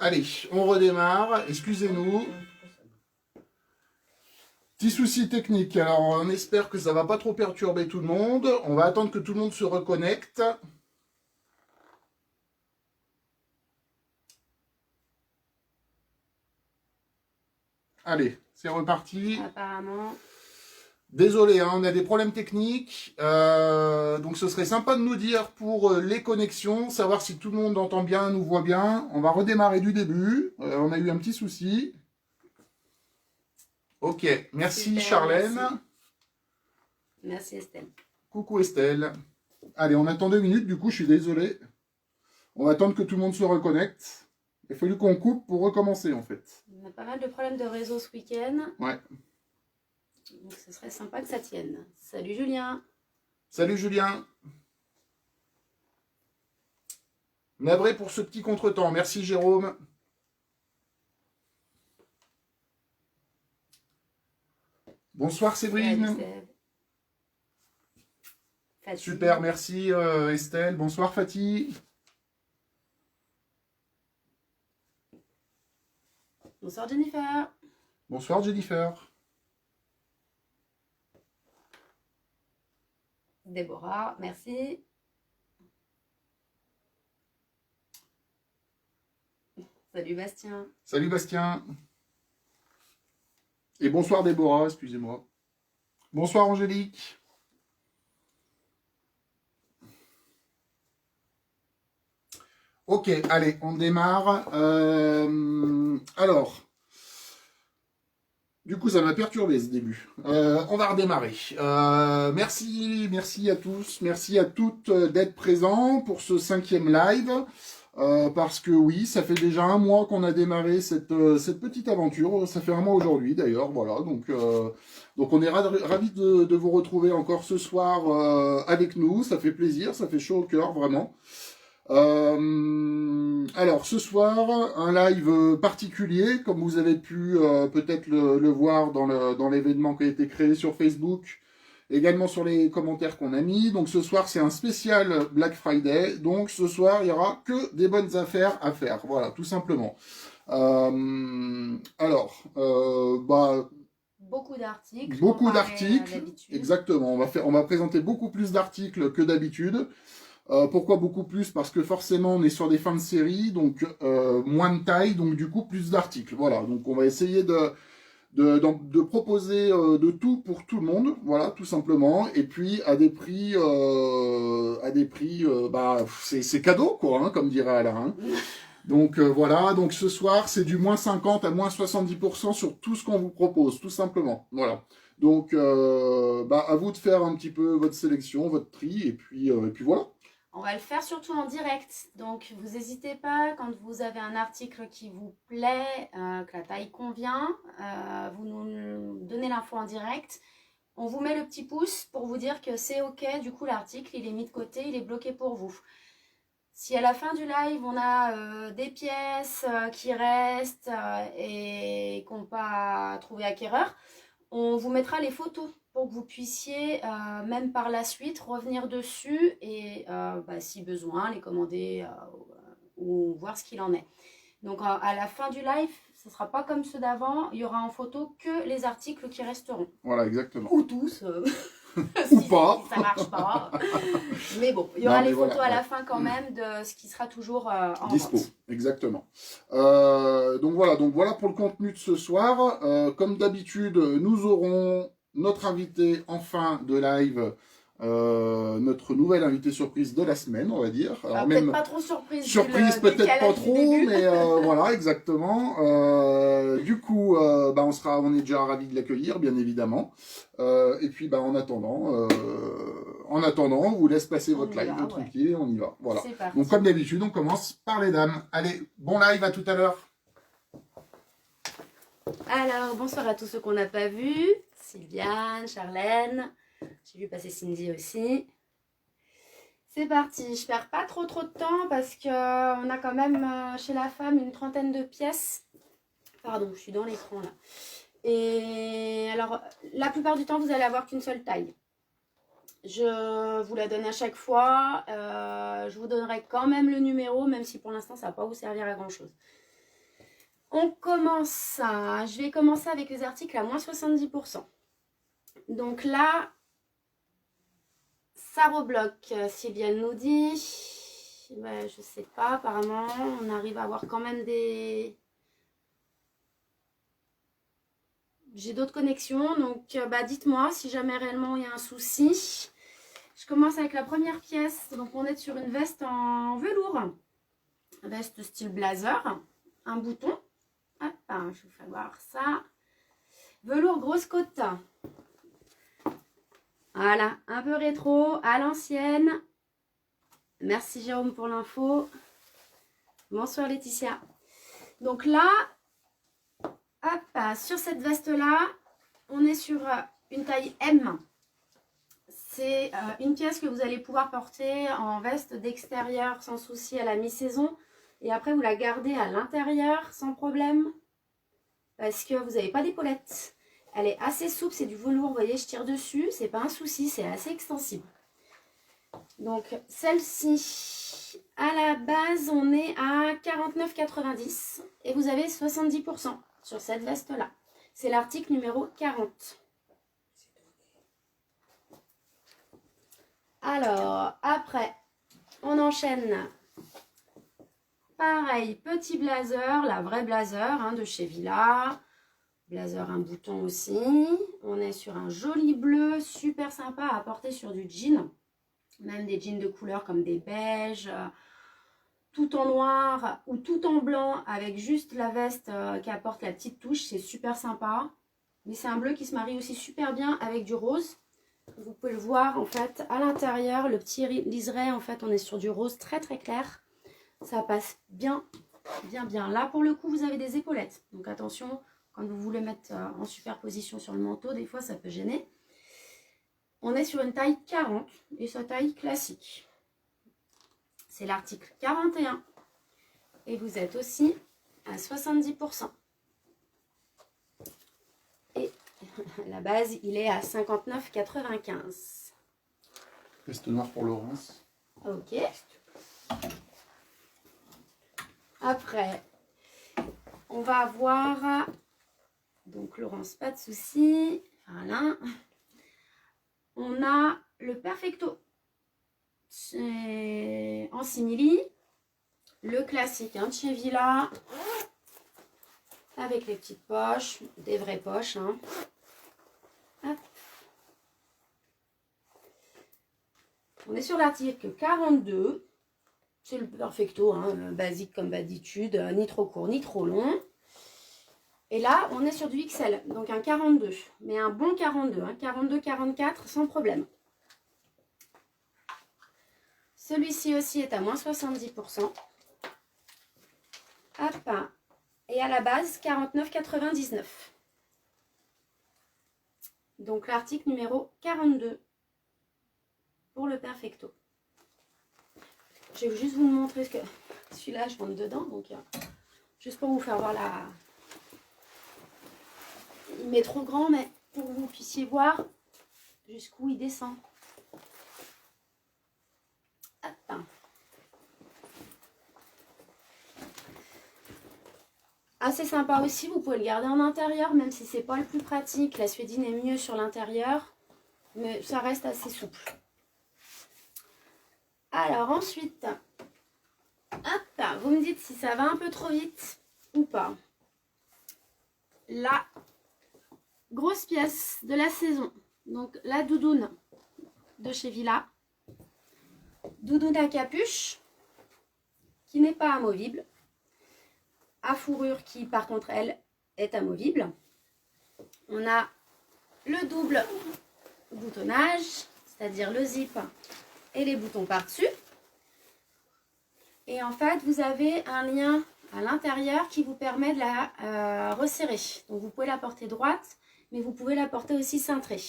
Allez, on redémarre. Excusez-nous. Petit souci technique. Alors, on espère que ça va pas trop perturber tout le monde. On va attendre que tout le monde se reconnecte. Allez, c'est reparti. Apparemment. Désolé, hein, on a des problèmes techniques. Donc, ce serait sympa de nous dire pour les connexions, savoir si tout le monde entend bien, nous voit bien. On va redémarrer du début. On a eu un petit souci. Ok, merci Super, Charlène. merci. Merci Estelle. Coucou Estelle. Allez, on attend 2 minutes, du coup, je suis désolé. On va attendre que tout le monde se reconnecte. Il a fallu qu'on coupe pour recommencer, en fait. On a pas mal de problèmes de réseau ce week-end. Ouais. Donc ce serait sympa que ça tienne. Salut Julien. Salut Julien. Navré pour ce petit contretemps. Merci Jérôme. Bonsoir Séverine. Salut, Seb. Fatih. Super, merci Estelle. Bonsoir Fatih. Bonsoir Jennifer. Bonsoir Jennifer. Déborah, merci. Salut Bastien. Salut Bastien. Et bonsoir Déborah, excusez-moi. Bonsoir Angélique. Ok, allez, on démarre. Alors, du coup, ça m'a perturbé ce début. On va redémarrer. Merci à tous, merci à toutes d'être présents pour ce 5e live. Parce que oui, ça fait déjà 1 mois qu'on a démarré cette petite aventure. Ça fait 1 mois aujourd'hui d'ailleurs, voilà. Donc on est ravis de vous retrouver encore ce soir avec nous. Ça fait plaisir, ça fait chaud au cœur, vraiment. Alors ce soir, un live particulier, comme vous avez pu peut-être le voir dans l'événement qui a été créé sur Facebook, également sur les commentaires qu'on a mis. Donc ce soir, c'est un spécial Black Friday. Donc ce soir, il n'y aura que des bonnes affaires à faire. Voilà, tout simplement. Beaucoup d'articles. Beaucoup d'articles. D'habitude. Exactement. On va présenter beaucoup plus d'articles que d'habitude. Pourquoi beaucoup plus? Parce que forcément on est sur des fins de série, donc moins de taille, donc du coup plus d'articles. Voilà, donc on va essayer de proposer de tout pour tout le monde, voilà, tout simplement, et puis à des prix, c'est cadeau, quoi, hein, comme dirait Alain. Donc voilà, donc ce soir c'est du moins 50 à moins 70% sur tout ce qu'on vous propose, tout simplement, voilà. Donc à vous de faire un petit peu votre sélection, votre tri, et puis voilà. On va le faire surtout en direct, donc vous n'hésitez pas, quand vous avez un article qui vous plaît, que la taille convient, vous nous donnez l'info en direct, on vous met le petit pouce pour vous dire que c'est ok, du coup l'article il est mis de côté, il est bloqué pour vous. Si à la fin du live on a des pièces qui restent et qu'on n'a pas trouvé acquéreur, on vous mettra les photos pour que vous puissiez, même par la suite, revenir dessus et, si besoin, les commander ou voir ce qu'il en est. Donc, à la fin du live, ce ne sera pas comme ceux d'avant. Il y aura en photo que les articles qui resteront. Voilà, exactement. Ou tous. Ou pas. Si ça ne marche pas. Mais bon, il y aura les photos à la fin quand même de ce qui sera toujours en dispo, vente. exactement. Donc voilà pour le contenu de ce soir. Comme d'habitude, nous aurons notre invité en fin de live, notre nouvelle invitée surprise de la semaine, on va dire. Alors, peut-être pas trop surprise. Surprise peut-être pas trop, mais voilà, exactement. Du coup, on est déjà ravis de l'accueillir, bien évidemment. Et puis, en attendant, on vous laisse passer votre live tranquille et on y va. Voilà. Donc, comme d'habitude, on commence par les dames. Allez, bon live, à tout à l'heure. Alors, bonsoir à tous ceux qu'on n'a pas vus. Sylviane, Charlène. J'ai vu passer Cindy aussi. C'est parti. Je perds pas trop de temps parce qu'on a quand même chez la femme une 30aine de pièces. Pardon, je suis dans l'écran là. Et alors, la plupart du temps, vous allez avoir qu'une seule taille. Je vous la donne à chaque fois. Je vous donnerai quand même le numéro, même si pour l'instant, ça ne va pas vous servir à grand chose. On commence, je vais commencer avec les articles à moins 70%. Donc là, ça rebloque, Sylviane nous dit. Ben, je sais pas, apparemment, on arrive à avoir quand même des... J'ai d'autres connexions, donc bah, dites-moi si jamais réellement il y a un souci. Je commence avec la première pièce. Donc on est sur une veste en velours. Veste style blazer. Un bouton. Hop, je vous fais voir ça. Velours grosse côte. Voilà, un peu rétro, à l'ancienne. Merci Jérôme pour l'info. Bonsoir Laetitia. Donc là, hop, sur cette veste-là, on est sur une taille M. C'est une pièce que vous allez pouvoir porter en veste d'extérieur sans souci à la mi-saison. Et après, vous la gardez à l'intérieur sans problème. Parce que vous n'avez pas d'épaulettes. Elle est assez souple, c'est du velours. Vous voyez, je tire dessus. C'est pas un souci, c'est assez extensible. Donc, celle-ci, à la base, on est à 49,90. Et vous avez 70% sur cette veste-là. C'est l'article numéro 40. Alors, après, on enchaîne. Pareil, petit blazer, la vraie blazer hein, de chez Villa. Blazer, un bouton aussi. On est sur un joli bleu, super sympa à porter sur du jean. Même des jeans de couleur comme des beiges, tout en noir ou tout en blanc avec juste la veste qui apporte la petite touche. C'est super sympa. Mais c'est un bleu qui se marie aussi super bien avec du rose. Vous pouvez le voir en fait à l'intérieur, le petit liseré, en fait on est sur du rose très très clair. Ça passe bien, bien, bien. Là pour le coup vous avez des épaulettes. Donc attention, quand vous voulez mettre en superposition sur le manteau, des fois ça peut gêner. On est sur une taille 40 et sa taille classique. C'est l'article 41. Et vous êtes aussi à 70%. Et la base, il est à 59,95. Veste noire pour Laurence. Ok. Après, on va avoir... Donc, Laurence, pas de souci. Voilà. On a le Perfecto. C'est en simili. Le classique hein, de chez Villa. Avec les petites poches. Des vraies poches. Hein. Hop. On est sur l'article 42. C'est le Perfecto, hein, basique comme d'habitude, ni trop court ni trop long. Et là, on est sur du XL, donc un 42, mais un bon 42, hein, 42-44 sans problème. Celui-ci aussi est à moins 70%. Hop, et à la base, 49,99. Donc l'article numéro 42 pour le Perfecto. Je vais juste vous montrer ce que celui-là, je rentre dedans, donc juste pour vous faire voir la... Il m'est trop grand, mais pour que vous puissiez voir jusqu'où il descend. Hop. Assez sympa aussi, vous pouvez le garder en intérieur, même si c'est pas le plus pratique. La suédine est mieux sur l'intérieur, mais ça reste assez souple. Alors ensuite, hop, vous me dites si ça va un peu trop vite ou pas. La grosse pièce de la saison, donc la doudoune de chez Villa. Doudoune à capuche, qui n'est pas amovible. À fourrure qui, par contre, elle, est amovible. On a le double boutonnage, c'est-à-dire le zip et les boutons par-dessus. Et en fait, vous avez un lien à l'intérieur qui vous permet de la resserrer. Donc, vous pouvez la porter droite, mais vous pouvez la porter aussi cintrée.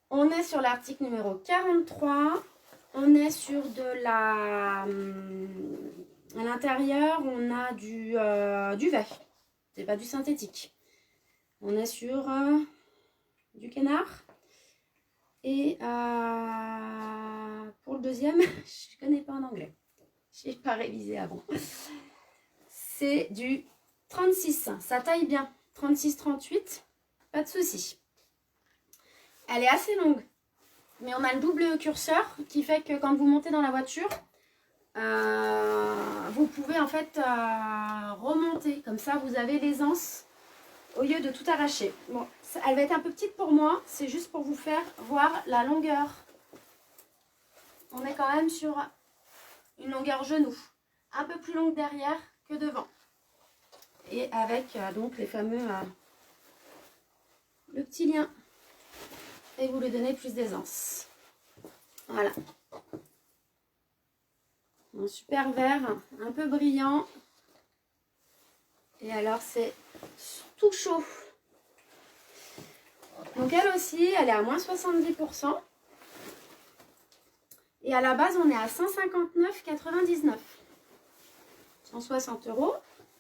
On est sur l'article numéro 43. On est sur de la... À l'intérieur, on a du duvet. C'est pas du synthétique. On est sur du canard. Et pour le deuxième, je connais pas en anglais. Je n'ai pas révisé avant. c'est du 36. Ça taille bien. 36-38, pas de souci. Elle est assez longue. Mais on a le double curseur qui fait que quand vous montez dans la voiture, vous pouvez en fait remonter. Comme ça, vous avez l'aisance au lieu de tout arracher. Bon, elle va être un peu petite pour moi. C'est juste pour vous faire voir la longueur. On est quand même sur une longueur genou. Un peu plus longue derrière que devant. Et avec donc les fameux... le petit lien. Et vous lui donnez plus d'aisance. Voilà. Un super vert, un peu brillant. Et alors c'est tout chaud. Donc elle aussi, elle est à moins 70%. Et à la base, on est à 159,99. 160 €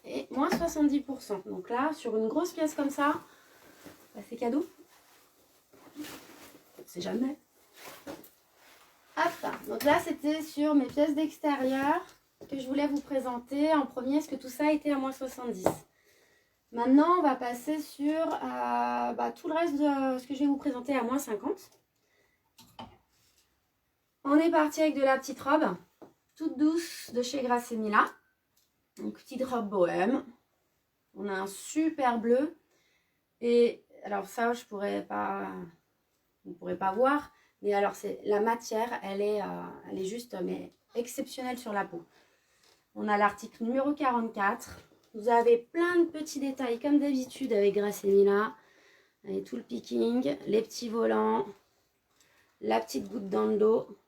et moins 70%. Donc là, sur une grosse pièce comme ça, bah, c'est cadeau. C'est jamais. Hop. Donc là, c'était sur mes pièces d'extérieur que je voulais vous présenter en premier, parce que tout ça était à moins 70. Maintenant, on va passer sur tout le reste de ce que je vais vous présenter à moins 50. On est parti avec de la petite robe, toute douce de chez Grassemila. Donc, petite robe bohème. On a un super bleu. Et alors ça, vous ne pourrez pas voir. Mais alors, la matière, elle est juste mais exceptionnelle sur la peau. On a l'article numéro 44. Vous avez plein de petits détails comme d'habitude avec Grassemila. Avec tout le picking, les petits volants, la petite goutte dans le dos,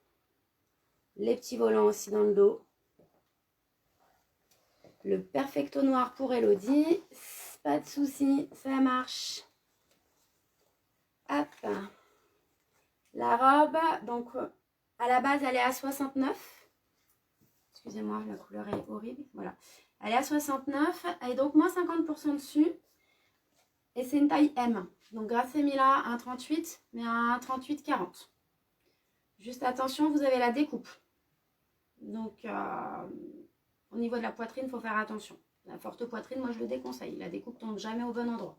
les petits volants aussi dans le dos. Le perfecto noir pour Elodie. Pas de souci, ça marche. Hop. La robe, donc à la base, elle est à 69. Excusez-moi, la couleur est horrible. Voilà. Elle est à 69. Elle est donc moins 50% dessus. Et c'est une taille M. Donc Grassemila, un 38, mais un 38-40. Juste attention, vous avez la découpe. Donc, au niveau de la poitrine, il faut faire attention. La forte poitrine, moi, je le déconseille. La découpe tombe jamais au bon endroit.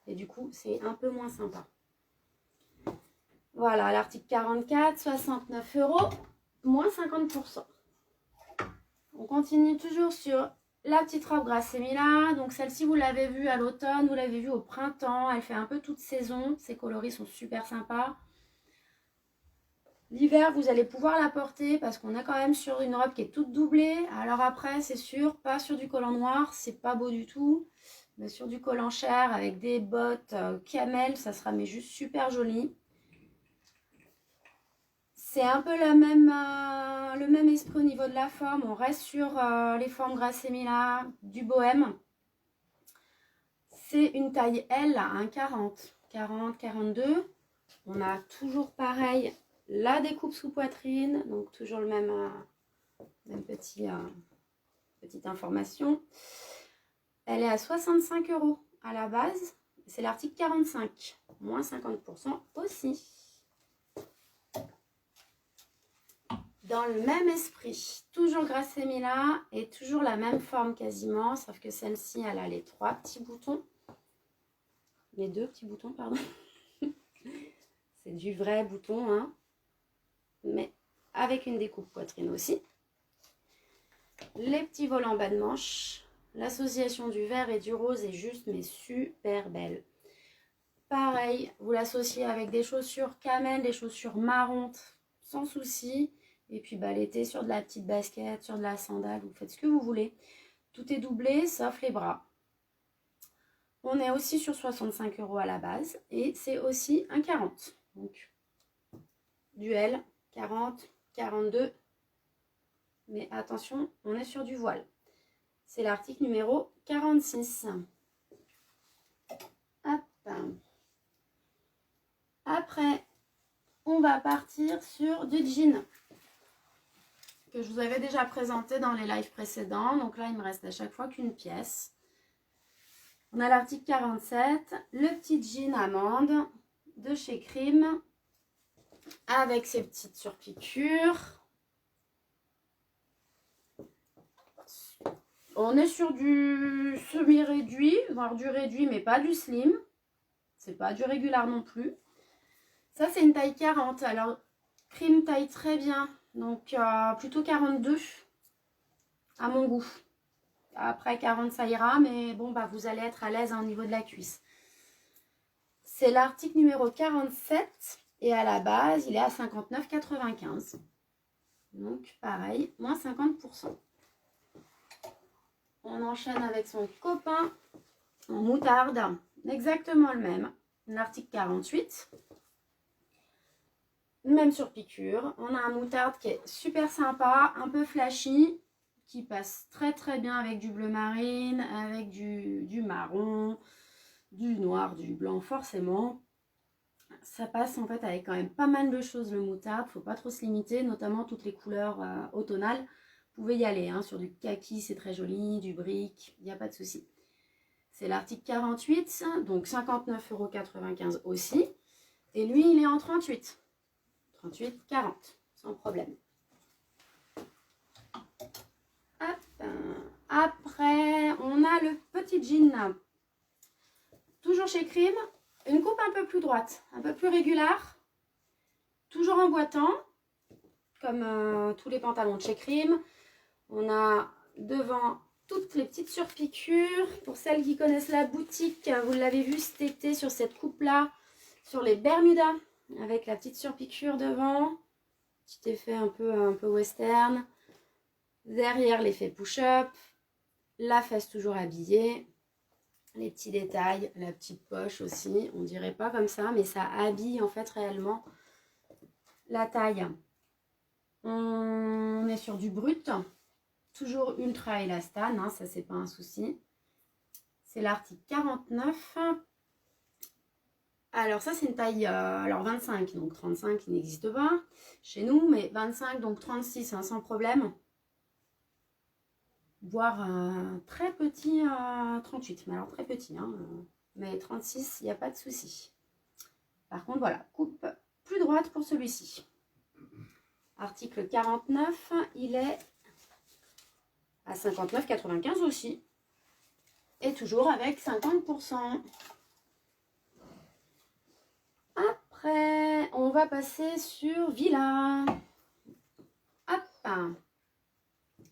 Et du coup, c'est un peu moins sympa. Voilà, l'article 44, 69 €, moins 50%. On continue toujours sur la petite robe Grassemila. Donc, celle-ci, vous l'avez vue à l'automne, vous l'avez vue au printemps. Elle fait un peu toute saison. Ses coloris sont super sympas. L'hiver, vous allez pouvoir la porter parce qu'on est quand même sur une robe qui est toute doublée. Alors après, c'est sûr, pas sur du collant noir, c'est pas beau du tout. Mais sur du collant chair avec des bottes camel, ça sera mais juste super joli. C'est un peu le même esprit au niveau de la forme. On reste sur les formes Grassemila, du bohème. C'est une taille L, un 40, 42. On a toujours pareil la découpe sous poitrine, donc toujours le même petite information. Elle est à 65 € à la base. C'est l'article 45, moins 50% aussi. Dans le même esprit, toujours Grassemila et toujours la même forme quasiment, sauf que celle-ci, elle a les 3 petits boutons. Les 2 petits boutons, pardon. C'est du vrai bouton, hein. Mais avec une découpe poitrine aussi. Les petits volants bas de manche. L'association du vert et du rose est juste mais super belle. Pareil, vous l'associez avec des chaussures camel, des chaussures marron, sans souci. Et puis l'été sur de la petite basket, sur de la sandale, vous faites ce que vous voulez. Tout est doublé sauf les bras. On est aussi sur 65 € à la base et c'est aussi un 40. Donc, duel. 40, 42, mais attention, on est sur du voile. C'est l'article numéro 46. Hop. Après, on va partir sur du jean, que je vous avais déjà présenté dans les lives précédents. Donc là, il me reste à chaque fois qu'une pièce. On a l'article 47, le petit jean amande de chez Crime, avec ses petites surpiqûres. On est sur du semi-réduit, voire du réduit, mais pas du slim. C'est pas du régular non plus. Ça, c'est une taille 40. Alors, Crime taille très bien. Donc, plutôt 42 à mon goût. Après 40, ça ira, mais bon, bah, vous allez être à l'aise au niveau de la cuisse. C'est l'article numéro 47 et à la base, il est à 59,95. Donc, pareil, moins 50%. On enchaîne avec son copain en moutarde, exactement le même. L'article 48. Même sur piqûre. On a un moutarde qui est super sympa, un peu flashy, qui passe très très bien avec du bleu marine, avec du marron, du noir, du blanc forcément. Ça passe en fait avec quand même pas mal de choses le moutarde, faut pas trop se limiter, notamment toutes les couleurs automnales. Vous pouvez y aller, hein, sur du kaki c'est très joli, du brick, il n'y a pas de souci. C'est l'article 48, donc 59,95 € aussi. Et lui il est en 38. 38, 40, sans problème. Hop. Après, on a le petit jean. Toujours chez Crime. Une coupe un peu plus droite, un peu plus régulière. Toujours en boitant, comme tous les pantalons de chez Crime. On a devant toutes les petites surpiqûres. Pour celles qui connaissent la boutique, vous l'avez vu cet été sur cette coupe-là, sur les Bermudas. Avec la petite surpiqûre devant, petit effet un peu western. Derrière l'effet push-up, la fesse toujours habillée, les petits détails, la petite poche aussi, on dirait pas comme ça, mais ça habille en fait réellement la taille. On est sur du brut, toujours ultra élastane, hein, ça c'est pas un souci. C'est l'article 49. Alors ça c'est une taille 25, donc 35 il n'existe pas chez nous, mais 25 donc 36 hein, sans problème. Voire très petit 38, mais alors très petit, hein, mais 36 il n'y a pas de souci. Par contre voilà, coupe plus droite pour celui-ci. Article 49, il est à 59,95 aussi, et toujours avec 50%. Après, on va passer sur Villa. Hop.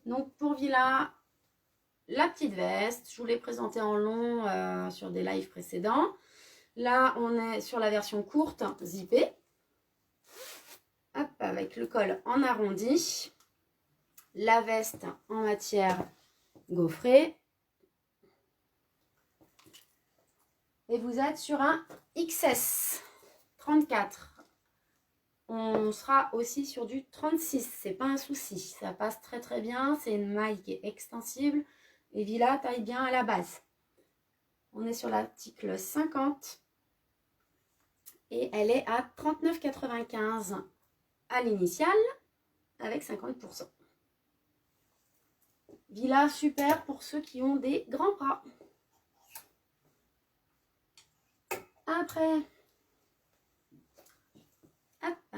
Donc pour Villa, la petite veste, je vous l'ai présentée en long sur des lives précédents. Là, on est sur la version courte, zippée. Hop, avec le col en arrondi. La veste en matière gaufrée. Et vous êtes sur un XS 34. On sera aussi sur du 36, c'est pas un souci. Ça passe très très bien, c'est une maille qui est extensible. Et Villa taille bien à la base. On est sur l'article 50. Et elle est à 39,95 à l'initiale, avec 50%. Villa super pour ceux qui ont des grands bras. Après, hop,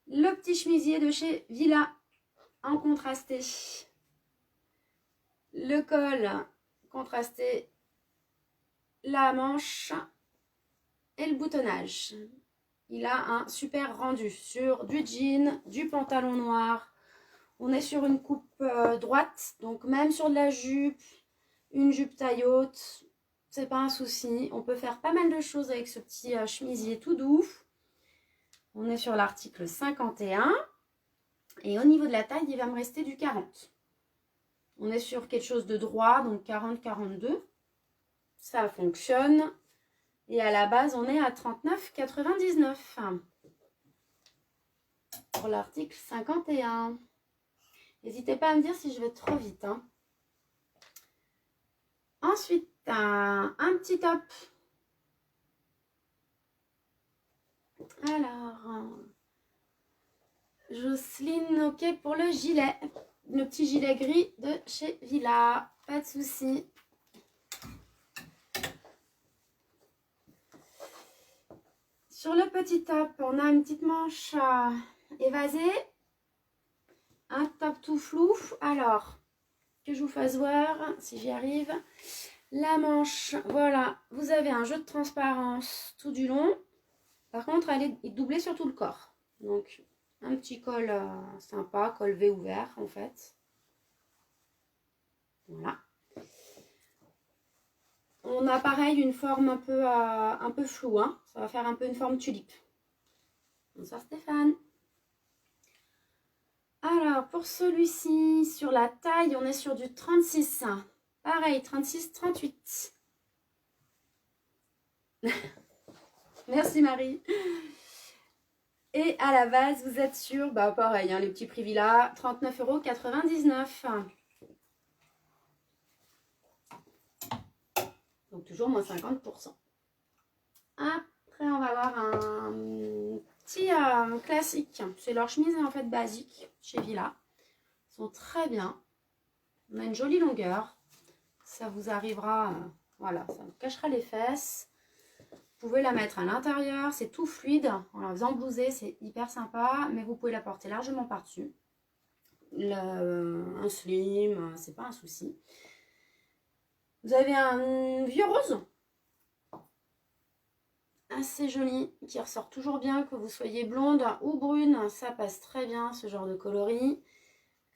le petit chemisier de chez Villa en contrasté. Le col contrasté, la manche et le boutonnage. Il a un super rendu sur du jean, du pantalon noir. On est sur une coupe droite, donc même sur de la jupe, une jupe taille haute, c'est pas un souci. On peut faire pas mal de choses avec ce petit chemisier tout doux. On est sur l'article 51. Et au niveau de la taille, il va me rester du 40. On est sur quelque chose de droit, donc 40-42. Ça fonctionne. Et à la base, on est à 39,99 pour l'article 51. N'hésitez pas à me dire si je vais trop vite. Hein. Ensuite, un petit top. Alors, Jocelyne, ok pour le gilet. Le petit gilet gris de chez Villa. Pas de souci. Sur le petit top, on a une petite manche évasée. Un top tout flou. Alors, que je vous fasse voir, si j'y arrive. La manche, voilà, vous avez un jeu de transparence tout du long. Par contre, elle est doublée sur tout le corps. Donc, un petit col sympa, col V ouvert en fait. Voilà. On a pareil une forme un peu floue, hein. Ça va faire un peu une forme tulipe. Bonsoir Stéphane. Alors, pour celui-ci, sur la taille, on est sur du 36. Pareil, 36, 38. Merci Marie. Et à la base, vous êtes sur, bah pareil, hein, les petits prix Villa, 39,99 €. Donc toujours moins 50%. Après, on va avoir un petit classique. C'est leur chemise en fait basique chez Villa. Ils sont très bien. On a une jolie longueur. Ça vous arrivera, voilà, ça vous cachera les fesses. Vous pouvez la mettre à l'intérieur, c'est tout fluide. En la faisant blouser, c'est hyper sympa, mais vous pouvez la porter largement par-dessus. Un slim, c'est pas un souci. Vous avez un vieux rose, assez joli, qui ressort toujours bien, que vous soyez blonde ou brune, ça passe très bien ce genre de coloris.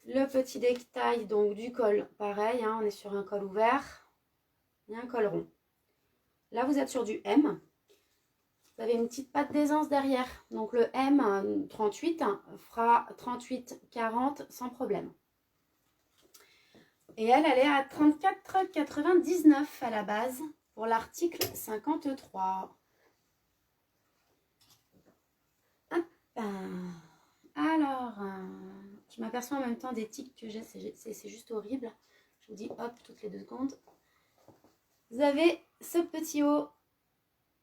Le petit détail donc du col, pareil, hein, on est sur un col ouvert et un col rond. Là, vous êtes sur du M. Vous avez une petite patte d'aisance derrière. Donc le M 38 fera 38-40 sans problème. Et elle est à 34,99 € à la base pour l'article 53. Hop. Alors, je m'aperçois en même temps des tics que j'ai, c'est juste horrible. Je vous dis hop toutes les 2 secondes. Vous avez ce petit haut.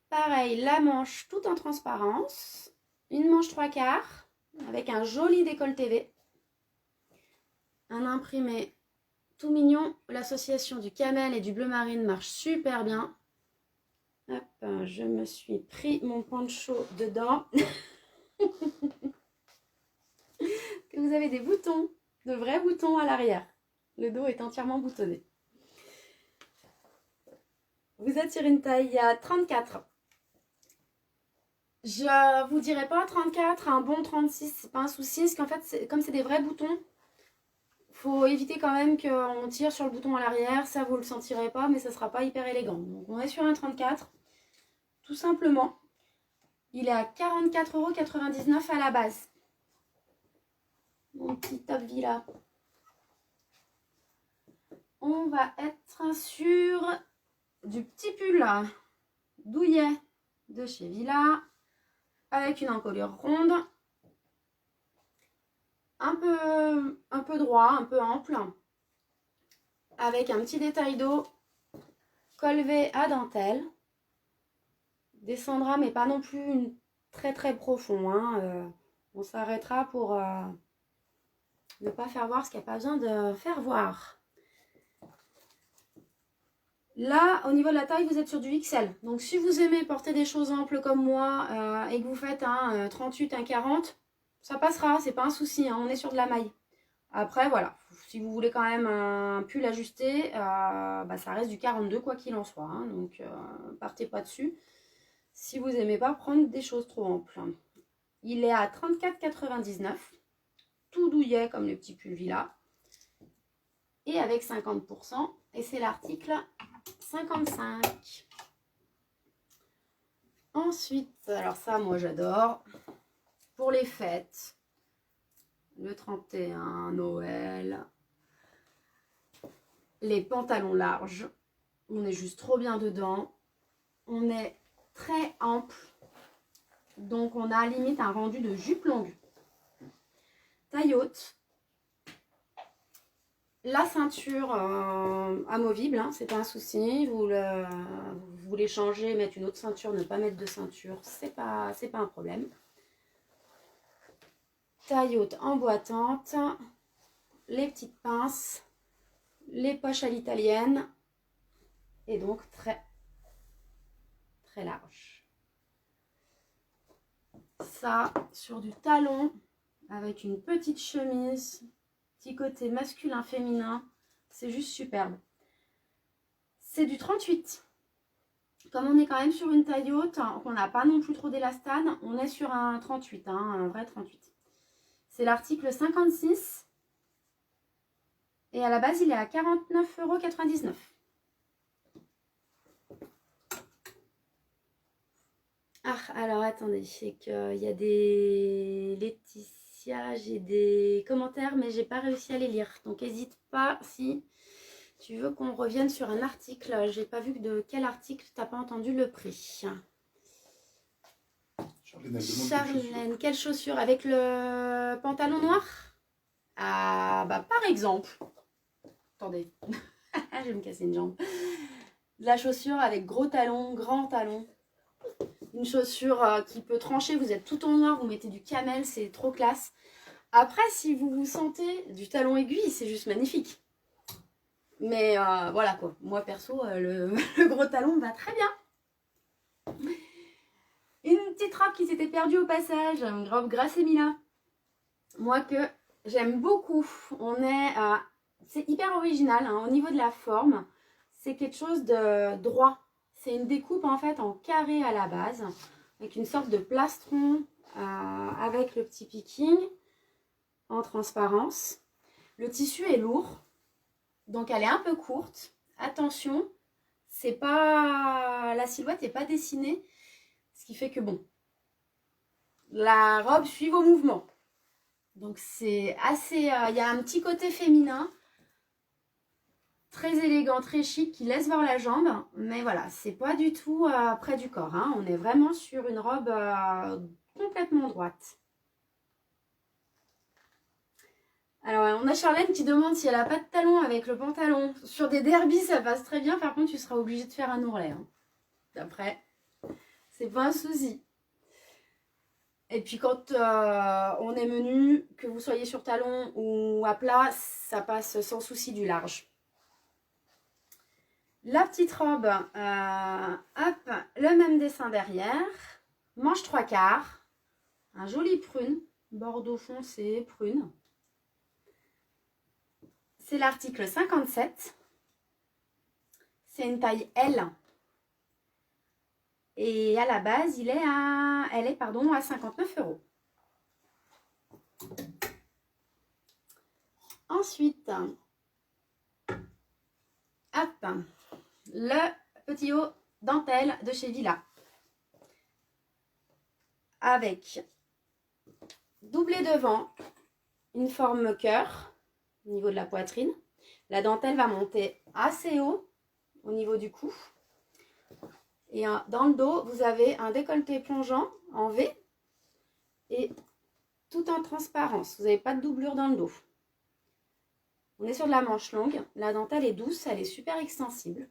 Pareil, la manche tout en transparence, une manche 3/4 avec un joli décolleté V, un imprimé tout mignon. L'association du camel et du bleu marine marche super bien. Hop, je me suis pris mon poncho dedans. Que vous avez des boutons, de vrais boutons à l'arrière. Le dos est entièrement boutonné. Vous êtes sur une taille à 34. Je vous dirais pas 34, un bon 36, c'est pas un souci, parce qu'en fait, comme c'est des vrais boutons, faut éviter quand même qu'on tire sur le bouton à l'arrière, ça vous le sentirez pas, mais ça sera pas hyper élégant. Donc on est sur un 34, tout simplement. Il est à 44,99 € à la base. Mon petit top Villa. On va être sur du petit pull douillet de chez Villa, avec une encolure ronde, un peu droit, un peu ample, avec un petit détail d'eau, col V à dentelle, descendra mais pas non plus très très profond, hein. On s'arrêtera pour ne pas faire voir ce qu'il n'y a pas besoin de faire voir. Là, au niveau de la taille, vous êtes sur du XL. Donc, si vous aimez porter des choses amples comme moi et que vous faites un 38, un 40, ça passera, c'est pas un souci, hein, on est sur de la maille. Après, voilà, si vous voulez quand même un pull ajusté, bah, ça reste du 42 quoi qu'il en soit. Hein, donc, partez pas dessus. Si vous n'aimez pas prendre des choses trop amples. Il est à 34,99 €, tout douillet comme les petits pulls Villa. Et avec 50%, et c'est l'article 55. Ensuite, alors ça, moi j'adore. Pour les fêtes, le 31, Noël, les pantalons larges, on est juste trop bien dedans. On est très ample, donc on a limite un rendu de jupe longue. Taille haute. La ceinture amovible, hein, c'est pas un souci. Vous voulez changer, mettre une autre ceinture, ne pas mettre de ceinture, c'est pas un problème. Taille haute emboîtante, les petites pinces, les poches à l'italienne et donc très très large. Ça sur du talon avec une petite chemise. Petit côté masculin féminin, C'est juste superbe. C'est du 38. Comme on est quand même sur une taille haute, qu'on n'a pas non plus trop d'élastane, on est sur un 38, un vrai 38. C'est l'article 56. Et à la base, il est à 49,99 €. Ah, alors attendez, c'est qu'il y a des Laetitia, j'ai des commentaires, mais j'ai pas réussi à les lire. Donc n'hésite pas si tu veux qu'on revienne sur un article. J'ai pas vu de quel article t'as pas entendu le prix. Charlène, quelle chaussure? Avec le pantalon noir? Ah, bah par exemple. Attendez, je vais me casser une jambe. De la chaussure avec gros talons, grand talon. Une chaussure qui peut trancher, vous êtes tout en noir, vous mettez du camel, c'est trop classe. Après, si vous vous sentez du talon aiguille, c'est juste magnifique. Mais voilà quoi, moi perso, le gros talon va très bien. Une petite robe qui s'était perdue au passage, une robe Grasse Mila. Moi que j'aime beaucoup. C'est hyper original hein, au niveau de la forme. C'est quelque chose de droit. C'est une découpe en fait en carré à la base, avec une sorte de plastron avec le petit picking en transparence. Le tissu est lourd, donc elle est un peu courte. Attention, c'est pas la silhouette n'est pas dessinée, ce qui fait que bon, la robe suit vos mouvements. Donc c'est assez, il y a un petit côté féminin, très élégant, très chic, qui laisse voir la jambe. Mais voilà, c'est pas du tout près du corps. Hein. On est vraiment sur une robe complètement droite. Alors on a Charlène qui demande si elle n'a pas de talons avec le pantalon. Sur des derbies, ça passe très bien. Par contre, tu seras obligé de faire un ourlet. Hein. Après, c'est pas un souci. Et puis quand on est menu, que vous soyez sur talon ou à plat, ça passe sans souci du large. La petite robe, hop, le même dessin derrière, manche 3/4, un joli prune, bordeaux foncé, prune. C'est l'article 57. C'est une taille L. Et à la base, elle est à 59 €. Ensuite, hop, le petit haut dentelle de chez Villa. Avec doublé devant, une forme cœur au niveau de la poitrine. La dentelle va monter assez haut au niveau du cou. Et dans le dos, vous avez un décolleté plongeant en V et tout en transparence. Vous n'avez pas de doublure dans le dos. On est sur de la manche longue. La dentelle est douce, elle est super extensible.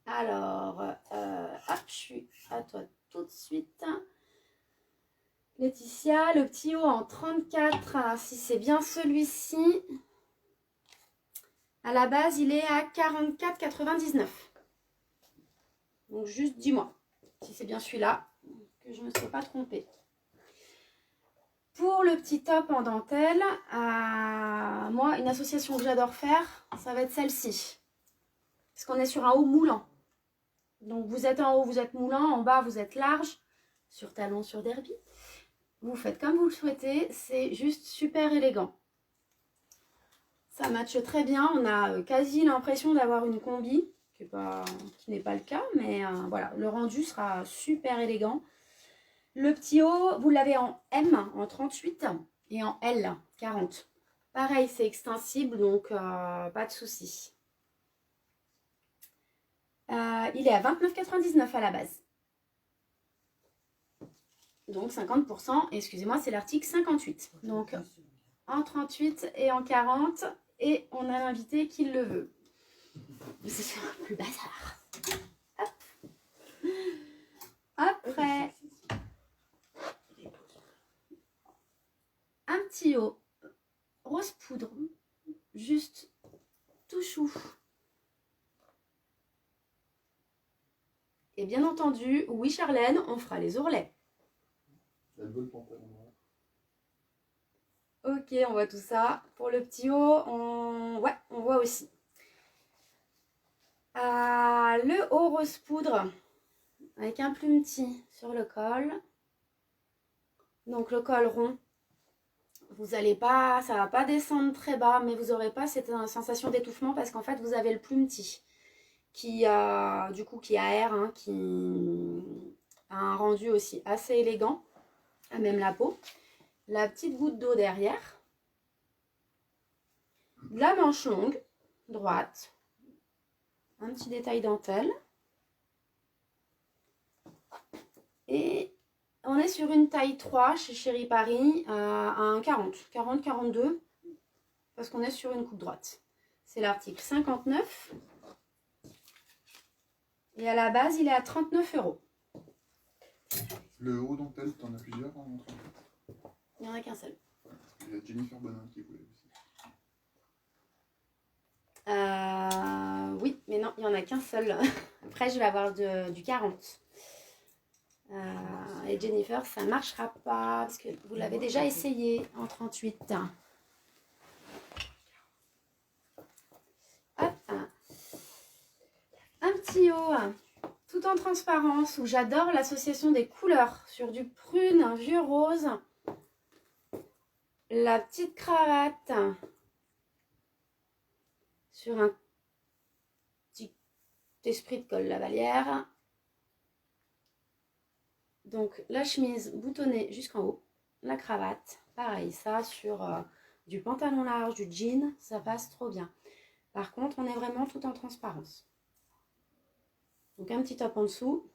Alors, hop, je suis à toi tout de suite. Laetitia, le petit haut en 34, si c'est bien celui-ci. À la base, il est à 44,99 €. Donc, juste dis-moi si c'est bien celui-là, que je ne me sois pas trompée. Pour le petit top en dentelle, moi, une association que j'adore faire, ça va être celle-ci. Parce qu'on est sur un haut moulant. Donc, vous êtes en haut, vous êtes moulant. En bas, vous êtes large. Sur talon, sur derby. Vous faites comme vous le souhaitez. C'est juste super élégant. Ça matche très bien. On a quasi l'impression d'avoir une combi, qui n'est pas le cas. Mais voilà, le rendu sera super élégant. Le petit haut, vous l'avez en M, en 38 et en L, 40. Pareil, c'est extensible, donc pas de souci. Il est à 29,99 € à la base. Donc 50%, excusez-moi, c'est l'article 58. Donc en 38 et en 40, et on a l'invité qui le veut. C'est un peu bazar. Hop. Après, un petit haut rose poudre, juste tout chou. Et bien entendu, oui Charlène, on fera les ourlets. Elle veut le pantalon noir. Ok, on voit tout ça. Pour le petit haut, ouais, on voit aussi. Le haut rose poudre avec un plumetis sur le col. Donc le col rond. Vous allez pas, ça va pas descendre très bas, mais vous n'aurez pas cette sensation d'étouffement parce qu'en fait vous avez le plumetis qui du coup qui aère, hein, qui a un rendu aussi assez élégant, même la peau. La petite goutte d'eau derrière, la manche longue, droite, un petit détail dentelle. Et on est sur une taille 3 chez Chéri Paris, à un 40-42, parce qu'on est sur une coupe droite. C'est l'article 59. Et à la base, il est à 39 €. Le haut dentelle, t'en as plusieurs en entrée? Il n'y en a qu'un seul. Il y a Jennifer Bonin qui voulait aussi. Oui, mais non, il n'y en a qu'un seul. Après, je vais avoir du 40. Et Jennifer, ça ne marchera pas parce que vous l'avez déjà essayé en 38. Hop. Un petit haut tout en transparence où j'adore l'association des couleurs sur du prune, un vieux rose. La petite cravate sur un petit esprit de col lavalière. Donc la chemise boutonnée jusqu'en haut, la cravate, pareil, ça sur du pantalon large, du jean, ça passe trop bien. Par contre, on est vraiment tout en transparence. Donc un petit top en dessous,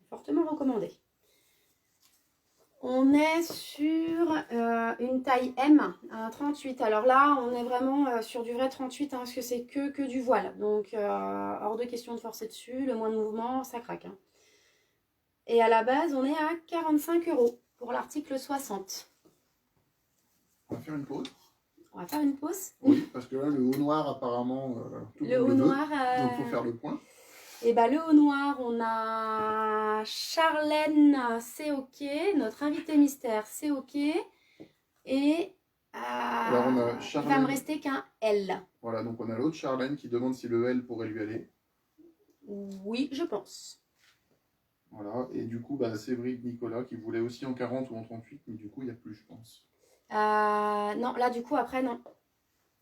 fortement recommandé. On est sur une taille M, un 38. Alors là, on est vraiment sur du vrai 38, hein, parce que c'est que du voile. Donc hors de question de forcer dessus, le moins de mouvement, ça craque. Hein. Et à la base, on est à 45 € pour l'article 60. On va faire une pause. On va faire une pause. Oui, parce que là, le haut noir, apparemment, tout le haut noir. Donc, il faut faire le point. Et bah, le haut noir, on a Charlène, c'est OK. Notre invité mystère, c'est OK. Et alors, on a Charlène... il va me rester qu'un L. Voilà, donc on a l'autre Charlène qui demande si le L pourrait lui aller. Oui, je pense. Voilà, et du coup, bah, Séverine Nicolas qui voulait aussi en 40 ou en 38, mais du coup, il n'y a plus, je pense. Non, là, du coup, après, non.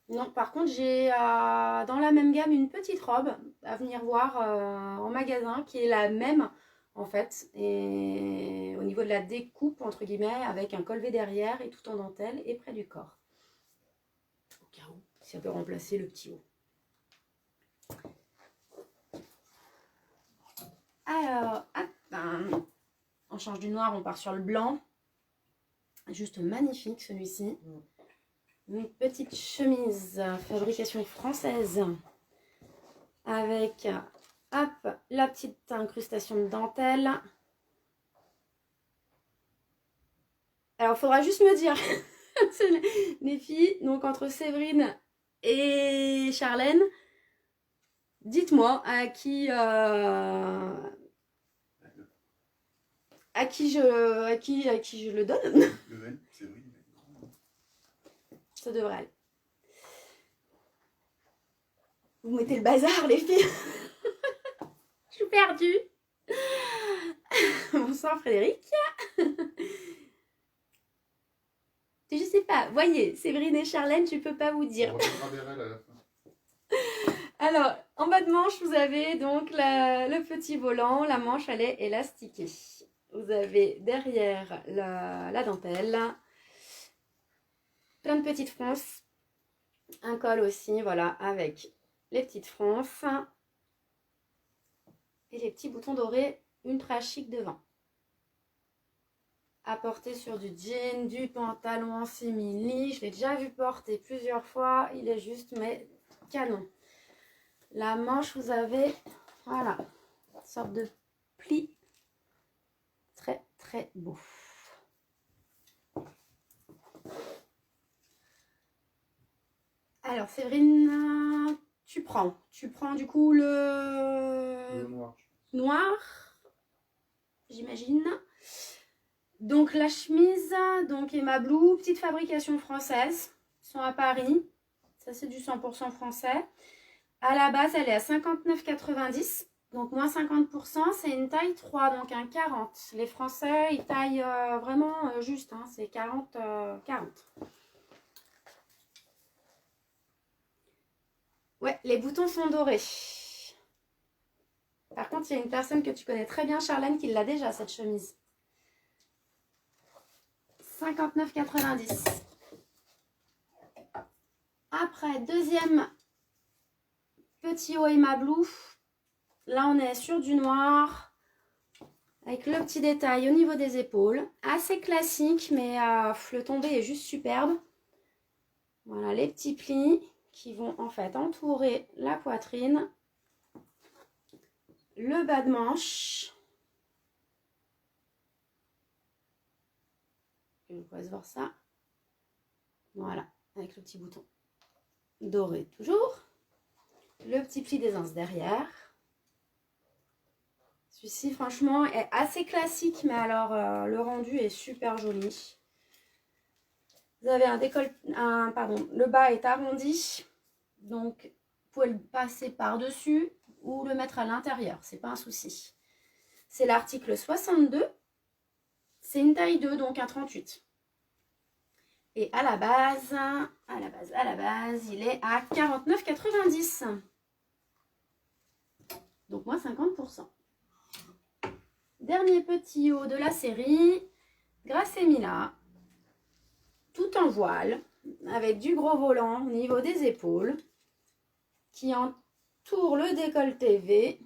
Non, par contre, j'ai dans la même gamme une petite robe à venir voir en magasin qui est la même, en fait. Et au niveau de la découpe, entre guillemets, avec un col V derrière et tout en dentelle et près du corps. Au cas où, si ça peut remplacer le petit haut. Alors, hop, on change du noir, on part sur le blanc. Juste magnifique celui-ci. Une petite chemise fabrication française avec hop, la petite incrustation de dentelle. Alors, il faudra juste me dire, les filles, donc entre Séverine et Charlène, dites-moi à qui je le donne. Le L, Séverine. Ça devrait aller. Vous mettez le bazar, les filles. Je suis perdue. Bonsoir, Frédéric. Je sais pas. Voyez, Séverine et Charlène, je peux pas vous dire. On reviendra vers elle à la fin. Alors, en bas de manche, vous avez donc le petit volant. La manche, elle est élastiquée. Vous avez derrière la dentelle. Plein de petites fronces. Un col aussi, voilà, avec les petites fronces. Et les petits boutons dorés ultra chic devant. À porter sur du jean, du pantalon en simili. Je l'ai déjà vu porter plusieurs fois. Il est juste, mais canon. La manche, vous avez, voilà, une sorte de pli. Très, très beau. Alors, Séverine, tu prends du coup le noir. Noir, j'imagine. Donc la chemise, donc Emma Blue, petite fabrication française, ils sont à Paris, ça c'est du 100% français. À la base, elle est à 59,90, donc moins 50%, c'est une taille 3, donc un 40. Les Français, ils taillent vraiment juste, hein, c'est 40, 40. Ouais, les boutons sont dorés. Par contre, il y a une personne que tu connais très bien, Charlène, qui l'a déjà, cette chemise. 59,90. Après, deuxième petit haut Emma Blue. Là, on est sur du noir. Avec le petit détail au niveau des épaules. Assez classique, mais le tombé est juste superbe. Voilà, les petits plis qui vont en fait entourer la poitrine. Le bas de manche. Je vous laisse voir ça. Voilà, avec le petit bouton doré toujours. Le petit pli des anses derrière. Celui-ci, franchement, est assez classique, mais alors le rendu est super joli. Vous avez un décolleté, le bas est arrondi, donc vous pouvez le passer par-dessus ou le mettre à l'intérieur, c'est pas un souci. C'est l'article 62, c'est une taille 2, donc un 38. Et à la base, il est à 49,90. Donc moins 50%. Dernier petit haut de la série, Grasset Mila, tout en voile, avec du gros volant au niveau des épaules, qui entoure le décolleté V.